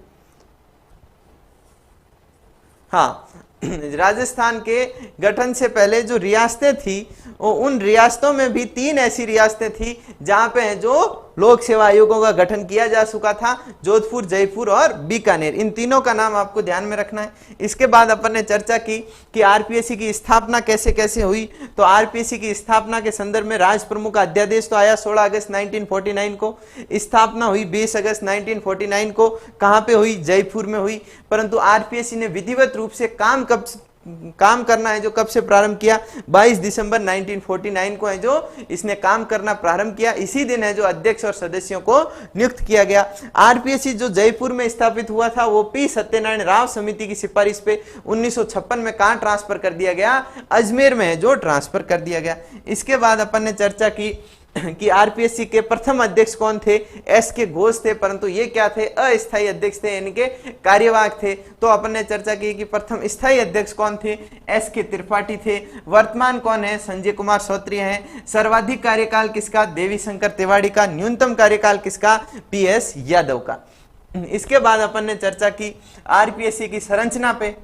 हाँ, राजस्थान के गठन से पहले जो रियासतें थी उन रियासतों में भी 3 ऐसी रियासतें थी जहां पे है जो लोक सेवा आयोगों का गठन किया जा चुका था, जोधपुर, जयपुर और बीकानेर। इन तीनों का नाम आपको ध्यान में रखना है। इसके बाद अपन ने चर्चा की कि आरपीएससी की स्थापना कैसे कैसे हुई। तो आरपीएससी की स्थापना के संदर्भ में राज प्रमुख का अध्यादेश तो आया 16 अगस्त 1949 को। स्थापना हुई 20 अगस्त 1949 को। कहां पे हुई, जयपुर में हुई। परंतु आरपीएससी ने विधिवत रूप से काम करना है जो कब से प्रारंभ किया, 22 दिसंबर 1949 को है जो इसने काम करना प्रारंभ किया। इसी दिन है जो अध्यक्ष और सदस्यों को नियुक्त किया गया। आरपीएससी जो जयपुर में स्थापित हुआ था वो पी सत्यनारायण राव समिति की सिफारिश पे 1956 में कहां ट्रांसफर कर दिया गया, अजमेर में है जो ट्रांसफर कर दिया गया। इसके बाद अपन ने चर्चा की कि आरपीएससी के प्रथम अध्यक्ष कौन थे, एस के घोष थे, परंतु ये क्या थे, अस्थायी अध्यक्ष थे, यानी के कार्यवाहक थे। तो अपन ने चर्चा की कि प्रथम स्थायी अध्यक्ष कौन थे, एस के त्रिपाठी थे। वर्तमान कौन है, संजय कुमार श्रोत्रिय हैं। सर्वाधिक कार्यकाल किसका, देवी शंकर तिवारी का। न्यूनतम कार्यकाल किसका, पीएस यादव का। इसके बाद अपन ने चर्चा की आरपीएससी की संरचना पे।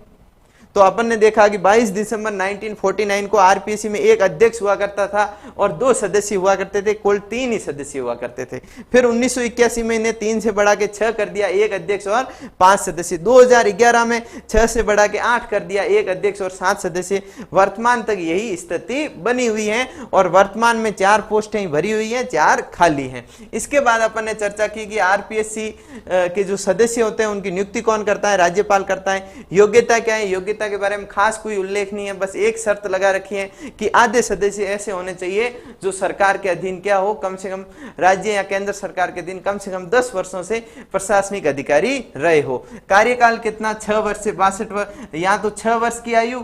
तो अपन ने देखा कि 22 दिसंबर 1949 को आरपीएससी में एक अध्यक्ष हुआ करता था और 2 सदस्य हुआ करते थे, कुल 3 ही सदस्य हुआ करते थे। फिर 1981 में इन्हें 3 से बढ़ा के 6 कर दिया, एक अध्यक्ष और 5 सदस्य। 2011 में 6 से बढ़ा के 8 कर दिया, एक अध्यक्ष और 7 सदस्य। वर्तमान तक यही स्थिति बनी हुई है और वर्तमान में 4 पोस्टें भरी हुई हैं, 4 खाली हैं। इसके बाद अपन ने चर्चा की कि आरपीएससी के जो सदस्य होते हैं उनकी नियुक्ति कौन करता है, राज्यपाल करता है। योग्यता क्या है, योग्यता के बारे में खास कोई उल्लेख नहीं है, बस एक शर्त लगा रखी है कि आधे सदस्य ऐसे होने चाहिए जो सरकार के अधीन क्या हो, कम से कम राज्य या केंद्र सरकार के अधीन कम से कम 10 वर्षों से प्रशासनिक अधिकारी रहे हो। कार्यकाल कितना, 6 वर्ष से 62 वर्ष, या तो 6 वर्ष की आयु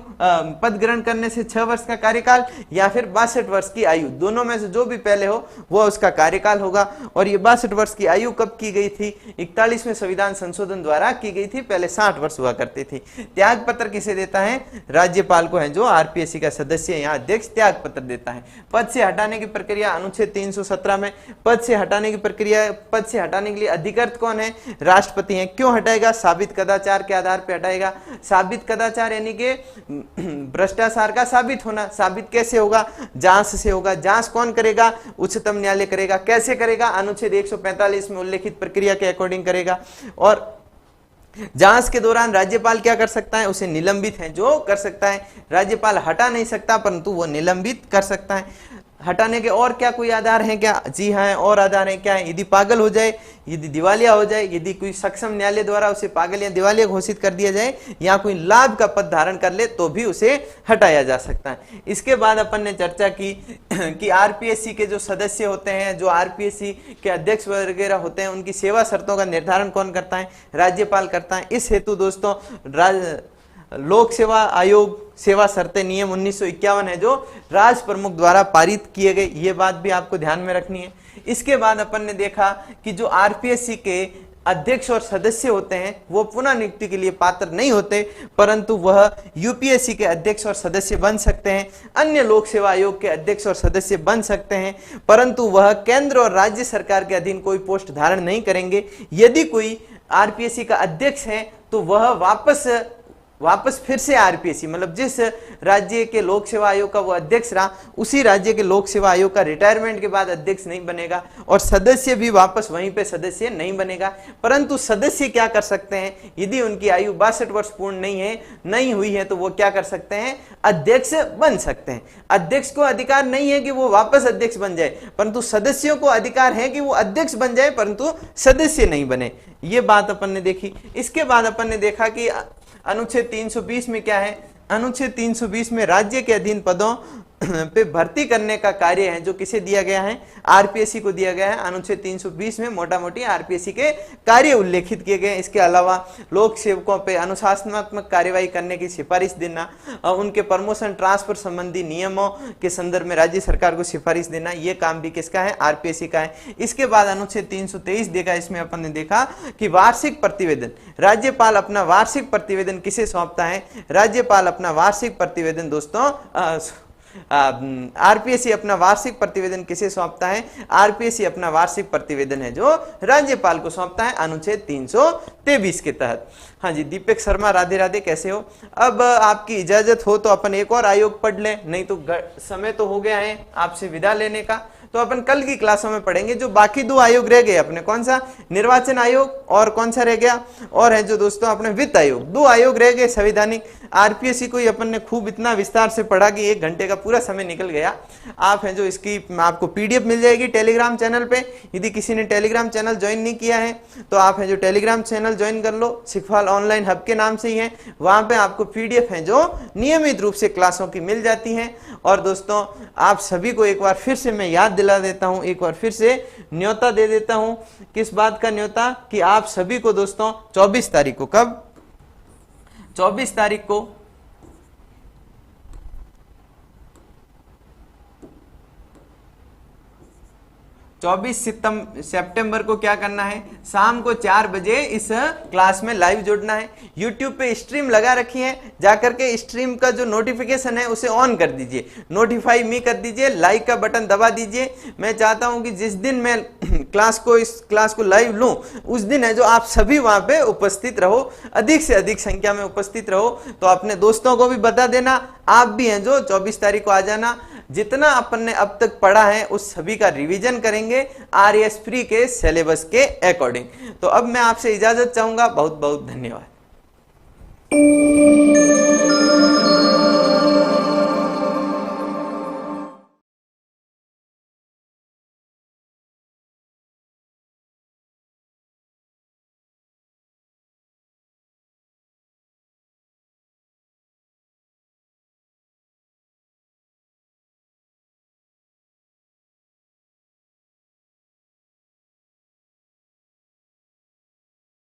पद ग्रहण करने से 6 वर्ष का कार्यकाल, या फिर 62 वर्ष की आयु, दोनों में से जो भी पहले हो वो उसका कार्यकाल होगा। और ये 62 वर्ष की आयु कब की गई थी, 41वें संविधान संशोधन द्वारा की गई थी, पहले 60 वर्ष हुआ करती थी। त्याग पत्र किसे देता है, राज्यपाल को है, जो आरपीएससी का सदस्य है, यहाँ अध्यक्ष त्याग पत्र देता है। पद से हटाने की प्रक्रिया अनुच्छेद 317 में, पद से हटाने की प्रक्रिया, पद से हटाने के लिए अधिकृत कौन है, राष्ट्रपति है। क्यों हटाएगा, साबित कदाचार के आधार पर हटाएगा। साबित कदाचार यानी कि भ्रष्टाचार का साबित होना। साबित कैसे होगा, जांच से होगा। जांच कौन करेगा, उच्चतम न्यायालय करेगा। कैसे करेगा, अनुच्छेद 145 में उल्लेखित प्रक्रिया के अकॉर्डिंग करेगा। और जांच के दौरान राज्यपाल क्या कर सकता है, उसे निलंबित है जो कर सकता है। राज्यपाल हटा नहीं सकता परंतु वो निलंबित कर सकता है। हटाने के और क्या कोई आधार हैं क्या, जी हाँ, और आधार हैं क्या है, यदि पागल हो जाए, यदि दिवालिया हो जाए, यदि कोई सक्षम न्यायालय द्वारा उसे पागल या दिवालिया घोषित कर दिया जाए, या कोई लाभ का पद धारण कर ले तो भी उसे हटाया जा सकता है। इसके बाद अपन ने चर्चा की कि आरपीएससी के जो सदस्य होते हैं, जो आरपीएससी के अध्यक्ष वगैरह होते हैं, उनकी सेवा शर्तों का निर्धारण कौन करता है, राज्यपाल करता है। इस हेतु दोस्तों लोक सेवा आयोग सेवा शर्तें नियम 1951 है जो राज प्रमुख द्वारा पारित किए गए, ये बात भी आपको ध्यान में रखनी है। इसके बाद अपन ने देखा कि जो आरपीएससी के अध्यक्ष और सदस्य होते हैं वो पुनः नियुक्ति के लिए पात्र नहीं होते, परंतु वह यूपीएससी के अध्यक्ष और सदस्य बन सकते हैं, अन्य लोक सेवा आयोग के अध्यक्ष और सदस्य बन सकते हैं, परंतु वह केंद्र और राज्य सरकार के अधीन कोई पोस्ट धारण नहीं करेंगे। यदि कोई आरपीएससी का अध्यक्ष है तो वह वापस फिर से आरपीएससी, मतलब जिस राज्य के लोक सेवा आयोग का वो अध्यक्ष रहा, उसी राज्य के लोक सेवा आयोग का रिटायरमेंट के बाद अध्यक्ष नहीं बनेगा, और सदस्य भी वापस वहीं पे सदस्य नहीं बनेगा। परंतु सदस्य क्या कर सकते हैं, यदि उनकी आयु 62 वर्ष पूर्ण नहीं हुई है तो वो क्या कर सकते हैं, अध्यक्ष बन सकते हैं। अध्यक्ष को अधिकार नहीं है कि वो वापस अध्यक्ष बन जाए, परंतु सदस्यों को अधिकार है कि वो अध्यक्ष बन जाए परंतु सदस्य नहीं बने। ये बात अपन ने देखी। इसके बाद अपन ने देखा कि अनुच्छेद 320 में क्या है, अनुच्छेद 320 में राज्य के अधीन पदों पे भर्ती करने का कार्य है जो किसे दिया गया है, आरपीएससी को दिया गया है। अनुच्छेद 320 में मोटा मोटी आरपीएससी के कार्य उल्लेखित किए गए हैं। इसके अलावा लोक सेवकों पे अनुशासनात्मक कार्यवाही करने की सिफारिश देना, उनके प्रमोशन ट्रांसफर संबंधी नियमों के संदर्भ में राज्य सरकार को सिफारिश देना, ये काम भी किसका है, आरपीएससी का है। इसके बाद अनुच्छेद 323 देखा, इसमें अपन ने देखा कि वार्षिक प्रतिवेदन, राज्यपाल अपना वार्षिक प्रतिवेदन किसे सौंपता है, राज्यपाल अपना वार्षिक प्रतिवेदन दोस्तों आरपीएससी अपना वार्षिक प्रतिवेदन किसे सौंपता है, आरपीएससी अपना वार्षिक प्रतिवेदन है जो राज्यपाल को सौंपता है अनुच्छेद 323 के तहत। हाँ जी, दीपक शर्मा राधे राधे, कैसे हो। अब आपकी इजाजत हो तो अपन एक और आयोग पढ़ लें, नहीं तो समय तो हो गया है आपसे विदा लेने का। तो अपन कल की क्लासों में पढ़ेंगे जो बाकी 2 आयोग रह गए अपने, कौन सा, निर्वाचन आयोग, और कौन सा रह गया, और है जो दोस्तों अपने वित्त आयोग। 2 आयोग रह गए संवैधानिक। आरपीएससी को अपन ने खूब इतना विस्तार से पढ़ा कि 1 घंटे का पूरा समय निकल गया। आप हैं जो इसकी आपको पीडीएफ मिल जाएगी टेलीग्राम चैनल पे। यदि किसी ने टेलीग्राम चैनल ज्वाइन नहीं किया है तो आप हैं जो टेलीग्राम चैनल ज्वाइन कर लो, शिखवाल ऑनलाइन हब के नाम से ही है। वहां पे आपको पीडीएफ है जो नियमित रूप से क्लासों की मिल जाती है। और दोस्तों आप सभी को एक बार फिर से मैं याद दिला देता हूं, एक बार फिर से न्योता दे देता हूं। किस बात का न्योता, कि आप सभी को दोस्तों 24 तारीख को, कब, 24 तारीख को 24 सितंबर को क्या करना है, शाम को 4 बजे इस क्लास में लाइव जुड़ना है। YouTube पे स्ट्रीम लगा रखी है, जाकर के स्ट्रीम का जो नोटिफिकेशन है उसे ऑन कर दीजिए, नोटिफाई मी कर दीजिए, लाइक का बटन दबा दीजिए। मैं चाहता हूं कि जिस दिन मैं इस क्लास को लाइव लूं उस दिन है जो आप सभी वहां पे उपस्थित रहो, अधिक से अधिक संख्या में उपस्थित रहो। तो अपने दोस्तों को भी बता देना, आप भी हैं जो 24 तारीख को आ जाना। जितना अपन ने अब तक पढ़ा है उस सभी का रिवीजन करेंगे आरएस फ्री के सिलेबस के अकॉर्डिंग। तो अब मैं आपसे इजाजत चाहूंगा, बहुत बहुत धन्यवाद।